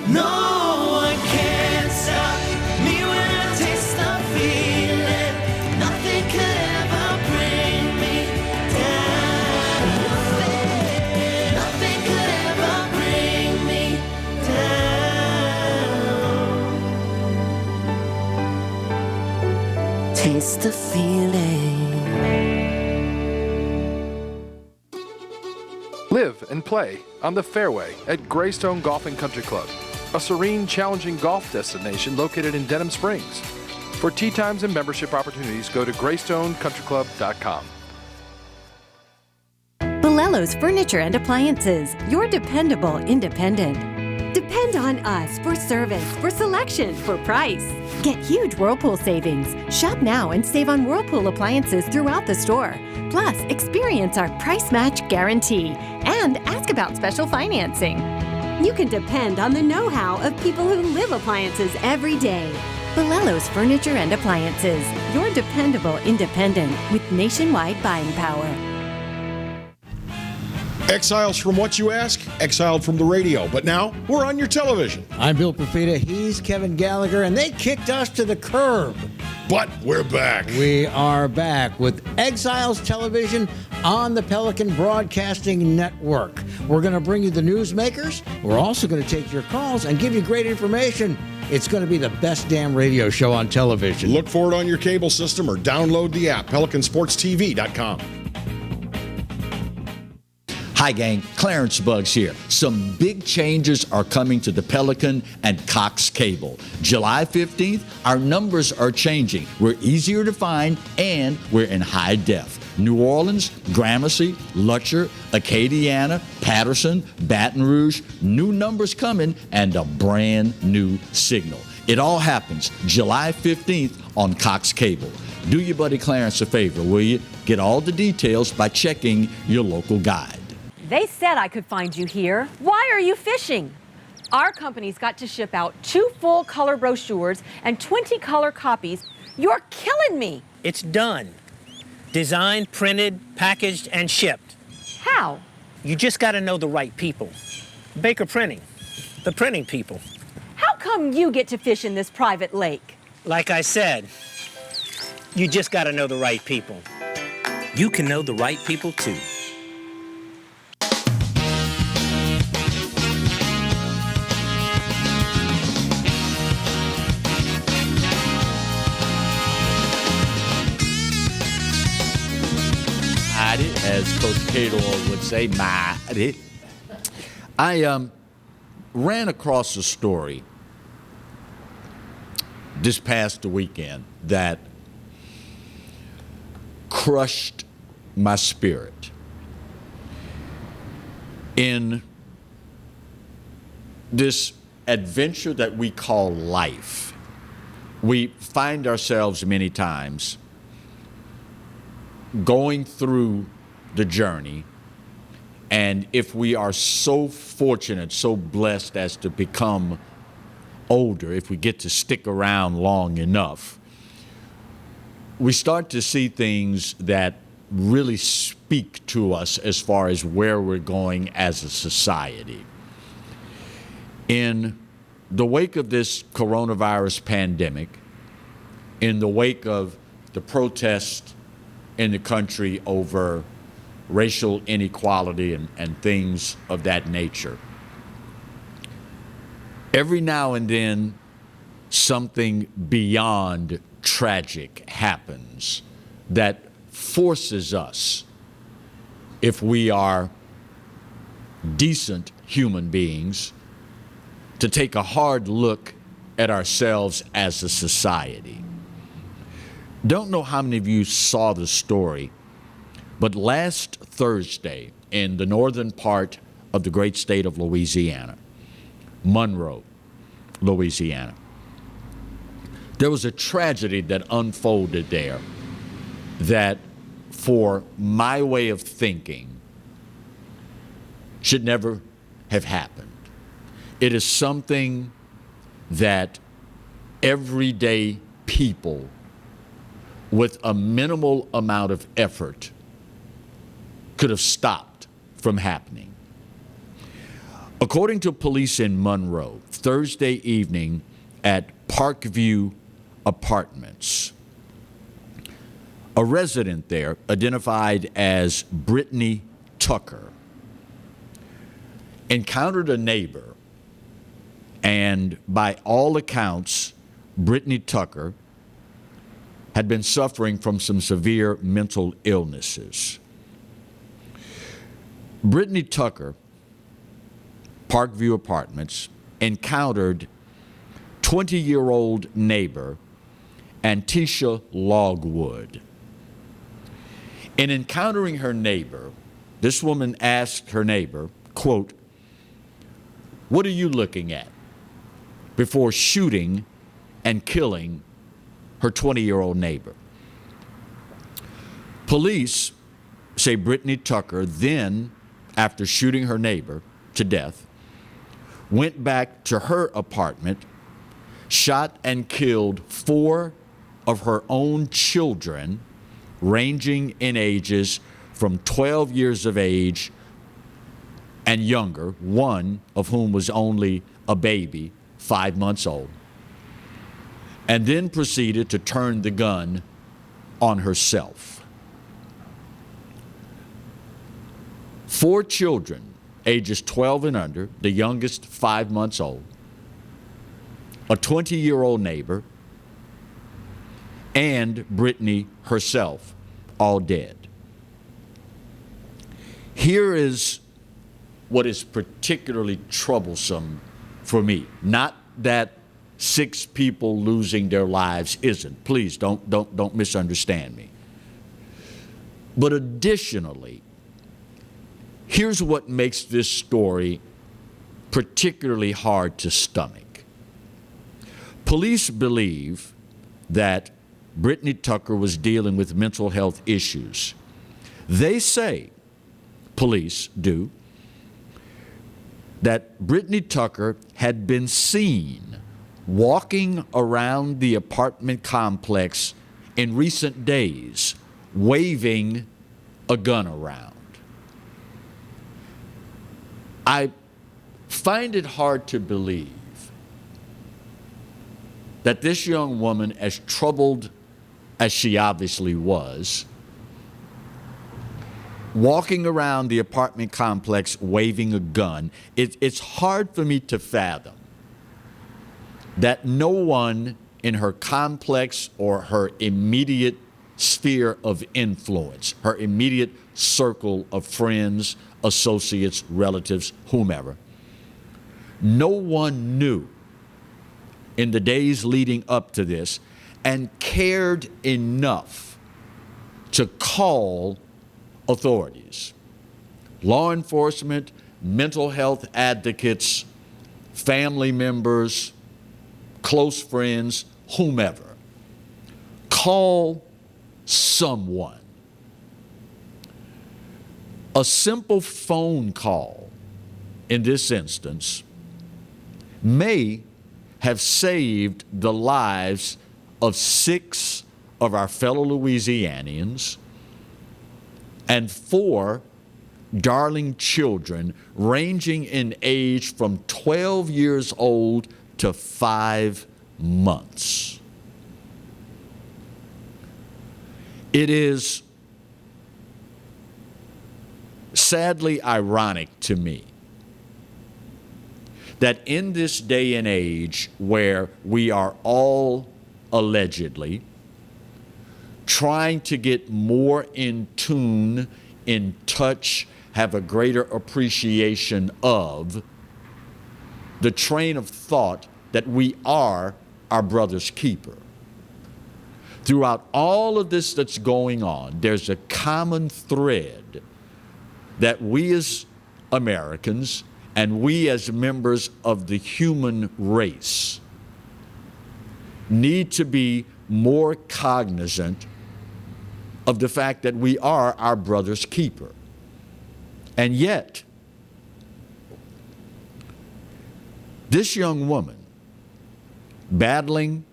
No one can stop me when I taste the feeling. Nothing could ever bring me down. Nothing could ever bring me down. Taste the feeling. Live and play on the fairway at Greystone Golf and Country Club, a serene, challenging golf destination located in Denham Springs. For tee times and membership opportunities, go to greystonecountryclub.com. Bolello's Furniture and Appliances, your dependable independent. Depend on us for service, for selection, for price. Get huge Whirlpool savings. Shop now and save on Whirlpool appliances throughout the store. Plus, experience our price match guarantee and ask about special financing. You can depend on the know-how of people who live appliances every day. Bolello's Furniture and Appliances, your dependable independent with nationwide buying power. Exiles from what you ask? Exiled from the radio. But now, we're on your television. I'm Bill Perfita, he's Kevin Gallagher, and they kicked us to the curb. But we're back. We are back with Exiles Television on the Pelican Broadcasting Network. We're going to bring you the newsmakers. We're also going to take your calls and give you great information. It's going to be the best damn radio show on television. Look for it on your cable system or download the app, PelicanSportsTV.com. Hi, gang. Clarence Bugs here. Some big changes are coming to the Pelican and Cox Cable. July 15th, our numbers are changing. We're easier to find, and we're in high def. New Orleans, Gramercy, Lutcher, Acadiana, Patterson, Baton Rouge, new numbers coming, and a brand new signal. It all happens July 15th on Cox Cable. Do your buddy Clarence a favor, will you? Get all the details by checking your local guide. They said I could find you here. Why are you fishing? Our company's got to ship out 2 full color brochures and 20 color copies. You're killing me. It's done. Designed, printed, packaged, and shipped. How? You just got to know the right people. Baker Printing, the printing people. How come you get to fish in this private lake? Like I said, you just got to know the right people. You can know the right people too. As Coach Cador would say, mighty. I ran across a story this past weekend that crushed my spirit. In this adventure that we call life, we find ourselves many times going through the journey, and if we are so fortunate, so blessed as to become older, if we get to stick around long enough, we start to see things that really speak to us as far as where we're going as a society. In the wake of this coronavirus pandemic, in the wake of the protests in the country over racial inequality and things of that nature, every now and then something beyond tragic happens that forces us, if we are decent human beings, to take a hard look at ourselves as a society. Don't know how many of you saw the story, but last Thursday in the northern part of the great state of Louisiana, Monroe, Louisiana, there was a tragedy that unfolded there that, for my way of thinking, should never have happened. It is something that everyday people with a minimal amount of effort could have stopped from happening. According to police in Monroe, Thursday evening at Parkview Apartments, a resident there, identified as Brittany Tucker, encountered a neighbor, and by all accounts, Brittany Tucker had been suffering from some severe mental illnesses. Brittany Tucker, Parkview Apartments, encountered 20-year-old neighbor Antisha Logwood. In encountering her neighbor, this woman asked her neighbor, quote, "What are you looking at?" before shooting and killing her 20-year-old neighbor. Police say Brittany Tucker then, after shooting her neighbor to death, went back to her apartment, shot and killed 4 of her own children, ranging in ages from 12 years of age and younger, one of whom was only a baby, 5 months old, and then proceeded to turn the gun on herself. 4 children, ages 12 and under, the youngest 5 months old, a 20-year-old neighbor, and Brittany herself, all dead. Here is what is particularly troublesome for me. Not that 6 people losing their lives isn't. Please don't misunderstand me. But additionally, here's what makes this story particularly hard to stomach. Police believe that Brittany Tucker was dealing with mental health issues. They say, police do, that Brittany Tucker had been seen walking around the apartment complex in recent days, waving a gun around. I find it hard to believe that this young woman, as troubled as she obviously was, walking around the apartment complex waving a gun, it's hard for me to fathom that no one in her complex or her immediate sphere of influence, her immediate circle of friends, associates, relatives, whomever, no one knew in the days leading up to this and cared enough to call authorities, law enforcement, mental health advocates, family members, close friends, whomever. Call someone. A simple phone call in this instance may have saved the lives of 6 of our fellow Louisianians and 4 darling children ranging in age from 12 years old to 5 months. It is sadly ironic to me that in this day and age where we are all allegedly trying to get more in tune, in touch, have a greater appreciation of the train of thought that we are our brother's keeper. Throughout all of this that's going on, there's a common thread that we as Americans and we as members of the human race need to be more cognizant of the fact that we are our brother's keeper. And yet, this young woman, battling,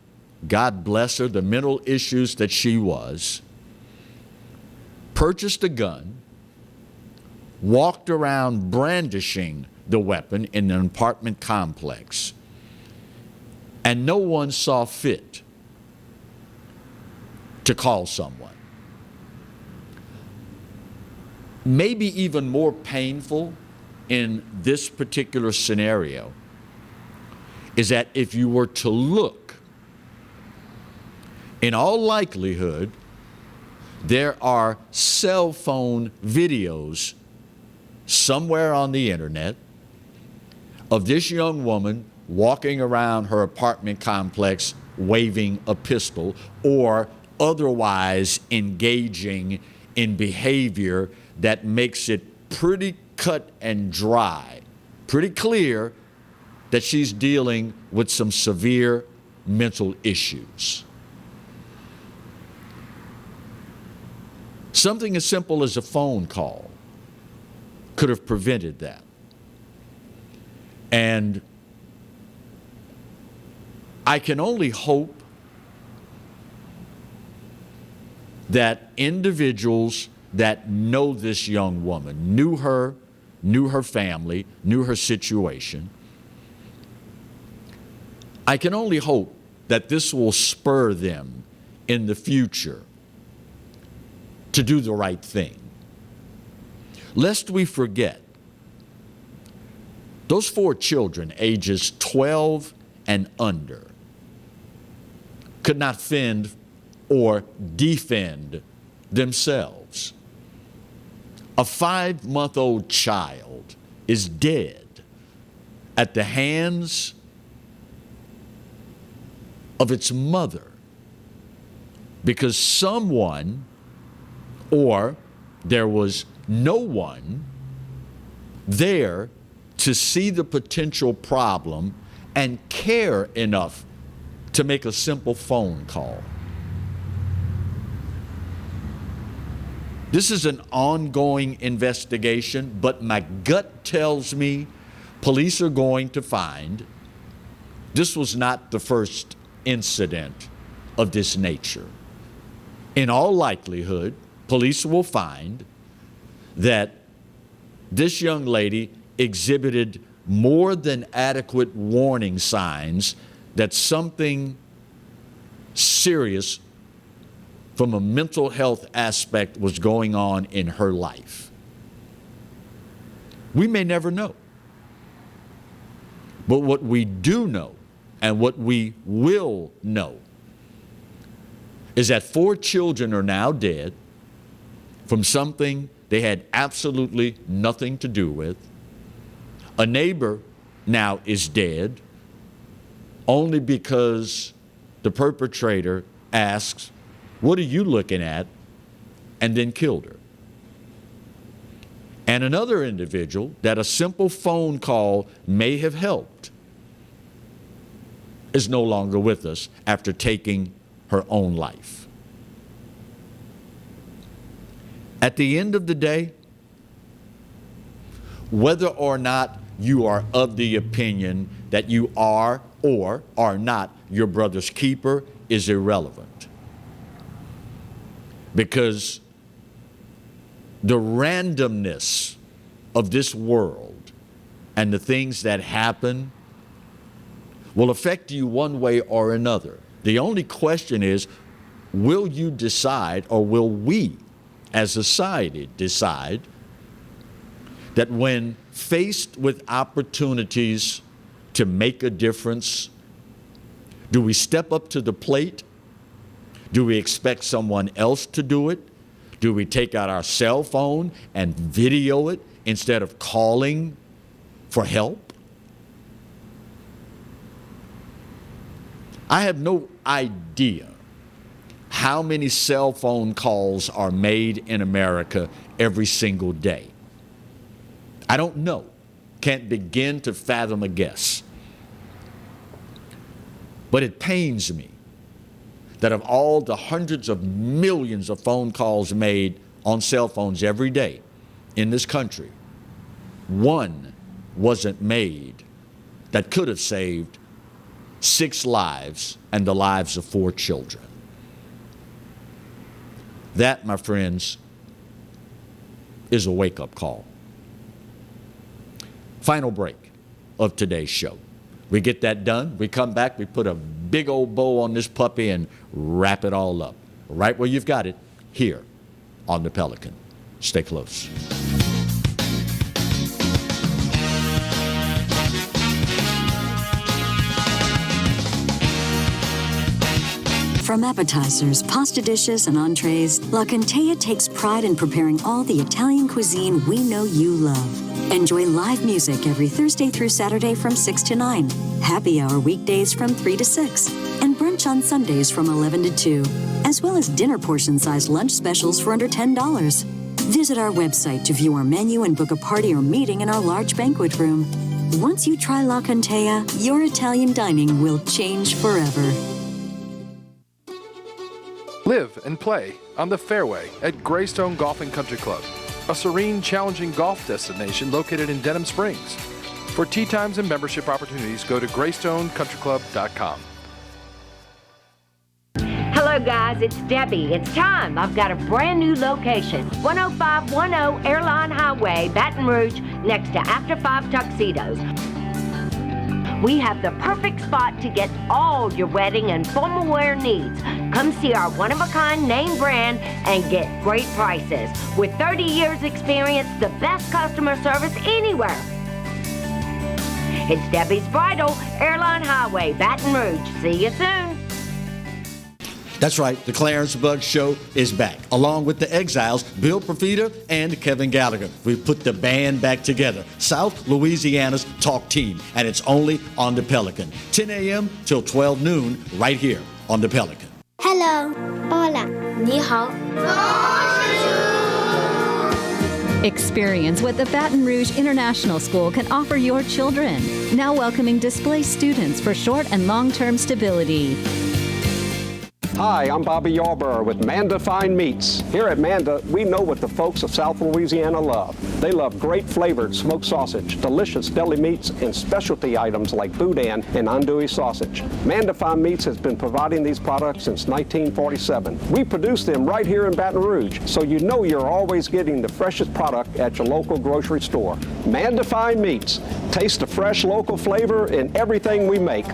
God bless her, the mental issues that she was, purchased a gun, walked around brandishing the weapon in an apartment complex, and no one saw fit to call someone. Maybe even more painful in this particular scenario is that if you were to look, in all likelihood, there are cell phone videos somewhere on the internet of this young woman walking around her apartment complex waving a pistol or otherwise engaging in behavior that makes it pretty cut and dry, pretty clear that she's dealing with some severe mental issues. Something as simple as a phone call could have prevented that. And I can only hope that individuals that know this young woman, knew her family, knew her situation, I can only hope that this will spur them in the future to do the right thing. Lest we forget, those 4 children, ages 12 and under, could not fend or defend themselves. A 5-month-old child is dead at the hands of its mother because someone, or there was no one there to see the potential problem and care enough to make a simple phone call. This is an ongoing investigation, but my gut tells me police are going to find this was not the first incident of this nature. In all likelihood, police will find that this young lady exhibited more than adequate warning signs that something serious from a mental health aspect was going on in her life. We may never know. But what we do know and what we will know is that 4 children are now dead from something they had absolutely nothing to do with. A neighbor now is dead only because the perpetrator asks, "What are you looking at?" and then killed her. And another individual that a simple phone call may have helped is no longer with us after taking her own life. At the end of the day, whether or not you are of the opinion that you are or are not your brother's keeper is irrelevant. Because the randomness of this world and the things that happen will affect you one way or another. The only question is, will you decide, or will we as a society decide, that when faced with opportunities to make a difference, do we step up to the plate? Do we expect someone else to do it? Do we take out our cell phone and video it instead of calling for help? I have no idea how many cell phone calls are made in America every single day. I don't know. Can't begin to fathom a guess. But it pains me that of all the hundreds of millions of phone calls made on cell phones every day in this country, one wasn't made that could have saved 6 lives and the lives of 4 children. That, my friends, is a wake-up call. Final break of today's show. We get that done, we come back, we put a big old bow on this puppy and wrap it all up. Right where you've got it, here on the Pelican. Stay close. From appetizers, pasta dishes, and entrees, La Contea takes pride in preparing all the Italian cuisine we know you love. Enjoy live music every Thursday through Saturday from 6 to 9, happy hour weekdays from 3 to 6, and brunch on Sundays from 11 to 2, as well as dinner portion-sized lunch specials for under $10. Visit our website to view our menu and book a party or meeting in our large banquet room. Once you try La Contea, your Italian dining will change forever. Live and play on the fairway at Greystone Golf and Country Club, a serene, challenging golf destination located in Denham Springs. For tee times and membership opportunities, go to GreystoneCountryClub.com. Hello guys, it's Debbie. It's time. I've got a brand new location. 10510 Airline Highway, Baton Rouge, next to After 5 Tuxedos. We have the perfect spot to get all your wedding and formal wear needs. Come see our one-of-a-kind name brand and get great prices. With 30 years experience, the best customer service anywhere. It's Debbie's Bridal, Airline Highway, Baton Rouge. See you soon. That's right, the Clarence Bug Show is back, along with the Exiles, Bill Profita and Kevin Gallagher. We've put the band back together, South Louisiana's talk team, and it's only on the Pelican. 10 a.m. till 12 noon, right here on the Pelican. Hello. Hola. Ni hao. Experience what the Baton Rouge International School can offer your children. Now welcoming displaced students for short and long-term stability. Hi, I'm Bobby Yarborough with Mandafine Meats. Here at Manda, we know what the folks of South Louisiana love. They love great flavored smoked sausage, delicious deli meats, and specialty items like boudin and andouille sausage. Mandafine Meats has been providing these products since 1947. We produce them right here in Baton Rouge, so you know you're always getting the freshest product at your local grocery store. Mandafine Meats. Taste the fresh local flavor in everything we make.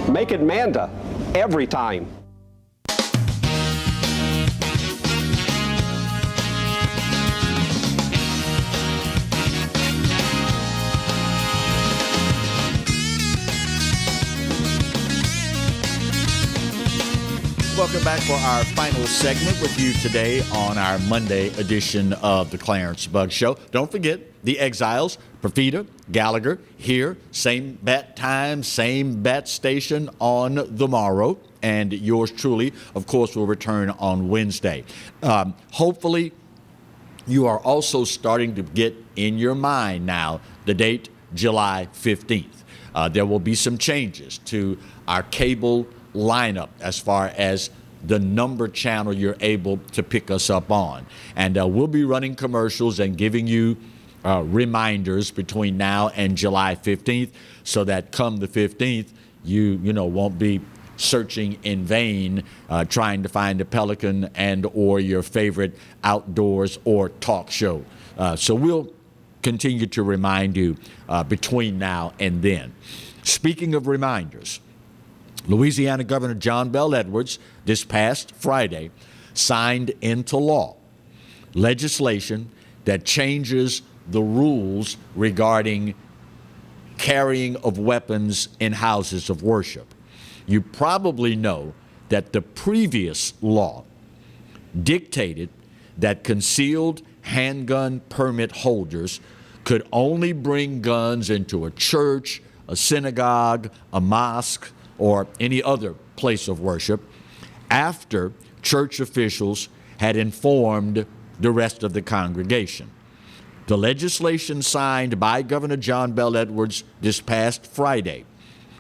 Make it Manda every time. welcome back for our final segment with you today on our Monday edition of the Clarence Bug Show. Don't forget, the Exiles, Profita, Gallagher, here, same bat time, same bat station on the morrow. And yours truly, of course, will return on Wednesday. Hopefully, you are also starting to get in your mind now the date, July 15th. There will be some changes to our cable lineup as far as the number channel you're able to pick us up on. And we'll be running commercials and giving you reminders between now and July 15th so that come the 15th, you won't be searching in vain trying to find a Pelican and or your favorite outdoors or talk show. So we'll continue to remind you between now and then. Speaking of reminders, Louisiana Governor John Bel Edwards this past Friday signed into law legislation that changes the rules regarding carrying of weapons in houses of worship. You probably know that the previous law dictated that concealed handgun permit holders could only bring guns into a church, a synagogue, a mosque, or any other place of worship after church officials had informed the rest of the congregation. The legislation signed by Governor John Bel Edwards this past Friday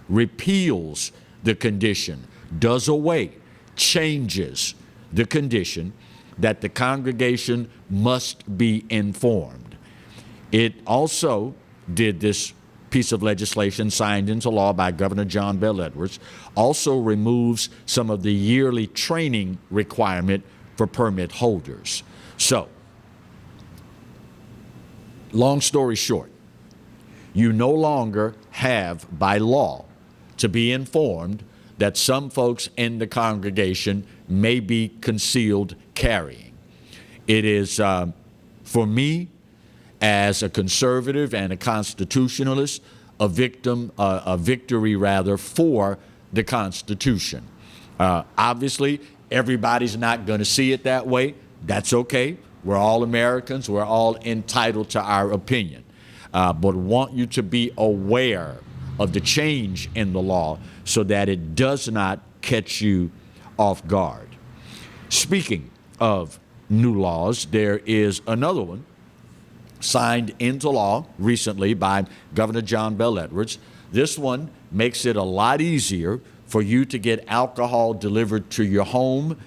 repeals the condition, does away, changes the condition that the congregation must be informed. It also did this piece of legislation signed into law by Governor John Bel Edwards also removes some of the yearly training requirement for permit holders. So, long story short, you no longer have by law to be informed that some folks in the congregation may be concealed carrying. It is, for me, as a conservative and a constitutionalist, a victory for the Constitution. Obviously, everybody's not going to see it that way. That's okay. We're all Americans. We're all entitled to our opinion. But want you to be aware of the change in the law so that it does not catch you off guard. Speaking of new laws, there is another one signed into law recently by Governor John Bel Edwards. This one makes it a lot easier for you to get alcohol delivered to your home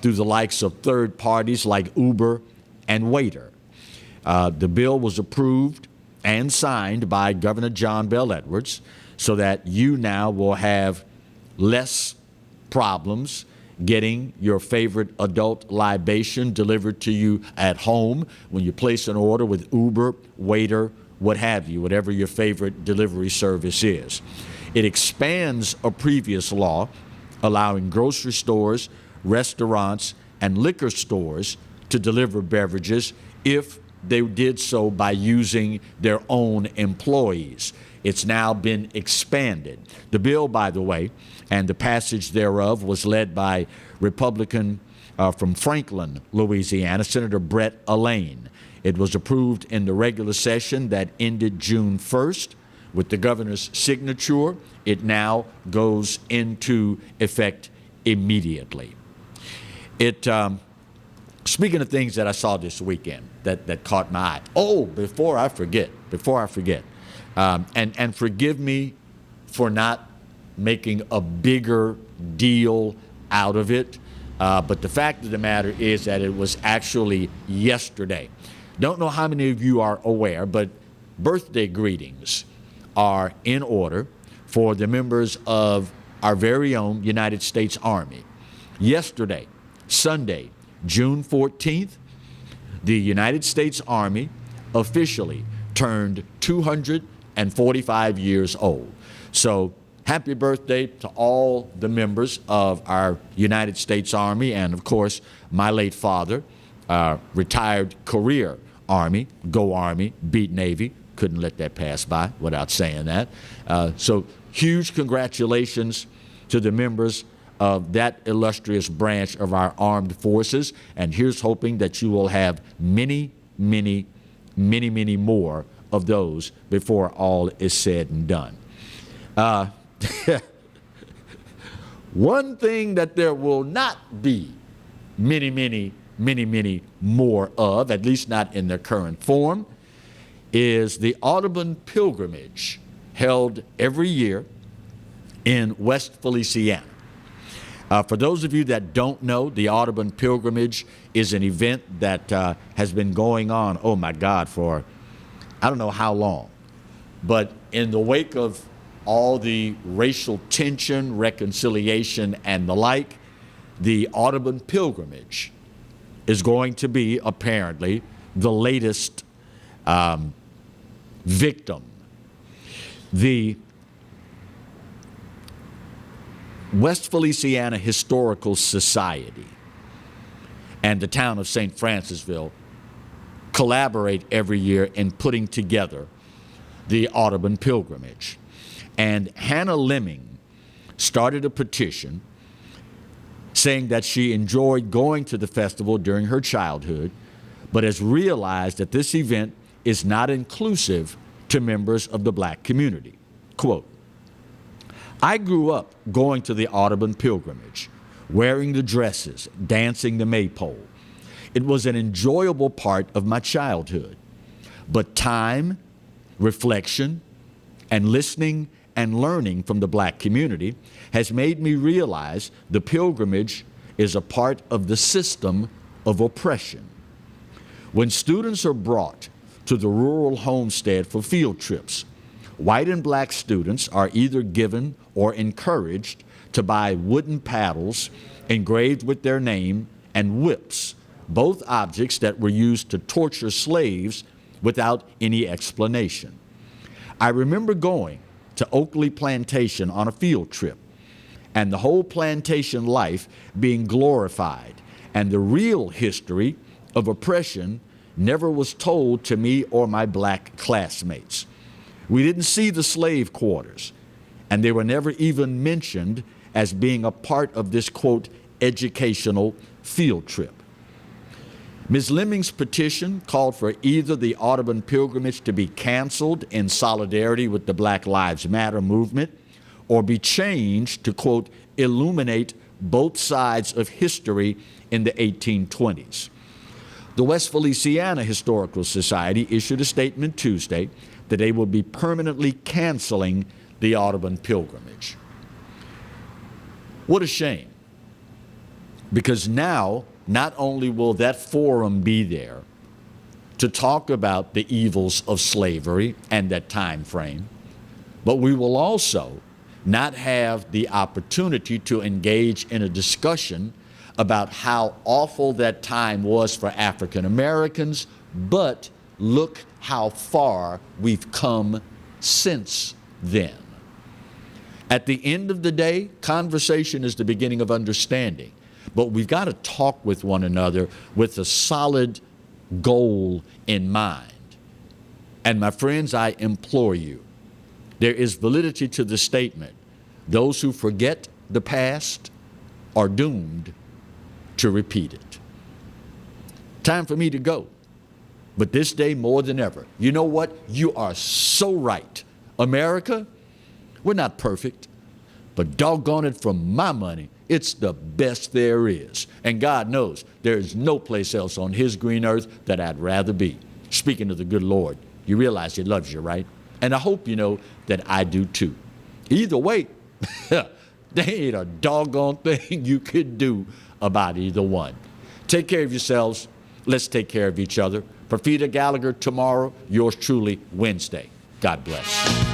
through the likes of third parties like Uber and Waiter. The bill was approved and signed by Governor John Bel Edwards so that you now will have less problems getting your favorite adult libation delivered to you at home when you place an order with Uber, Waiter, what have you, whatever your favorite delivery service is. It expands a previous law allowing grocery stores, restaurants, and liquor stores to deliver beverages if they did so by using their own employees. It's now been expanded. The bill, by the way, and the passage thereof was led by Republican from Franklin, Louisiana, Senator Brett Allain. It was approved in the regular session that ended June 1st. With the governor's signature, it now goes into effect immediately. Speaking of things that I saw this weekend that caught my eye. Oh, before I forget, and forgive me for not making a bigger deal out of it, but the fact of the matter is that it was actually yesterday. Don't know how many of you are aware, but birthday greetings are in order for the members of our very own United States Army. Yesterday, Sunday, June 14th, the United States Army officially turned 245 years old. So happy birthday to all the members of our United States Army and, of course, my late father, retired career Army, go Army, beat Navy. Couldn't let that pass by without saying that. So huge congratulations to the members of that illustrious branch of our armed forces. And here's hoping that you will have many, many, many, many more of those before all is said and done. One thing that there will not be many, many, many, many more of, at least not in their current form, is the Audubon Pilgrimage, held every year in West Feliciana. For those of you that don't know, the Audubon Pilgrimage is an event that has been going on, oh my God, for I don't know how long. But in the wake of all the racial tension, reconciliation, and the like, the Audubon Pilgrimage is going to be apparently the latest victim. The West Feliciana Historical Society and the town of St. Francisville collaborate every year in putting together the Audubon Pilgrimage. And Hannah Lemming started a petition saying that she enjoyed going to the festival during her childhood, but has realized that this event is not inclusive to members of the black community. Quote, I grew up going to the Audubon Pilgrimage, wearing the dresses, dancing the maypole. It was an enjoyable part of my childhood. But time, reflection, and listening and learning from the black community has made me realize the pilgrimage is a part of the system of oppression. When students are brought to the rural homestead for field trips, white and black students are either given or encouraged to buy wooden paddles engraved with their name and whips, both objects that were used to torture slaves without any explanation. I remember going to Oakley Plantation on a field trip, and the whole plantation life being glorified, and the real history of oppression never was told to me or my black classmates. We didn't see the slave quarters, and they were never even mentioned as being a part of this, quote, educational field trip. Ms. Lemming's petition called for either the Audubon Pilgrimage to be canceled in solidarity with the Black Lives Matter movement, or be changed to, quote, illuminate both sides of history in the 1820s. The West Feliciana Historical Society issued a statement Tuesday that they will be permanently canceling the Audubon Pilgrimage. What a shame, because now not only will that forum be there to talk about the evils of slavery and that time frame, but we will also not have the opportunity to engage in a discussion about how awful that time was for African Americans, but look how far we've come since then. At the end of the day, conversation is the beginning of understanding, but we've got to talk with one another with a solid goal in mind. And my friends, I implore you, there is validity to the statement, those who forget the past are doomed to repeat it. Time for me to go. But this day more than ever, you know what? You are so right. America, we're not perfect, but doggone it, for my money, it's the best there is. And God knows there is no place else on his green earth that I'd rather be. Speaking of the good Lord, you realize he loves you, right? And I hope you know that I do too. Either way, there ain't a doggone thing you could do about either one. Take care of yourselves. Let's take care of each other. Perfita Gallagher tomorrow, yours truly Wednesday. God bless.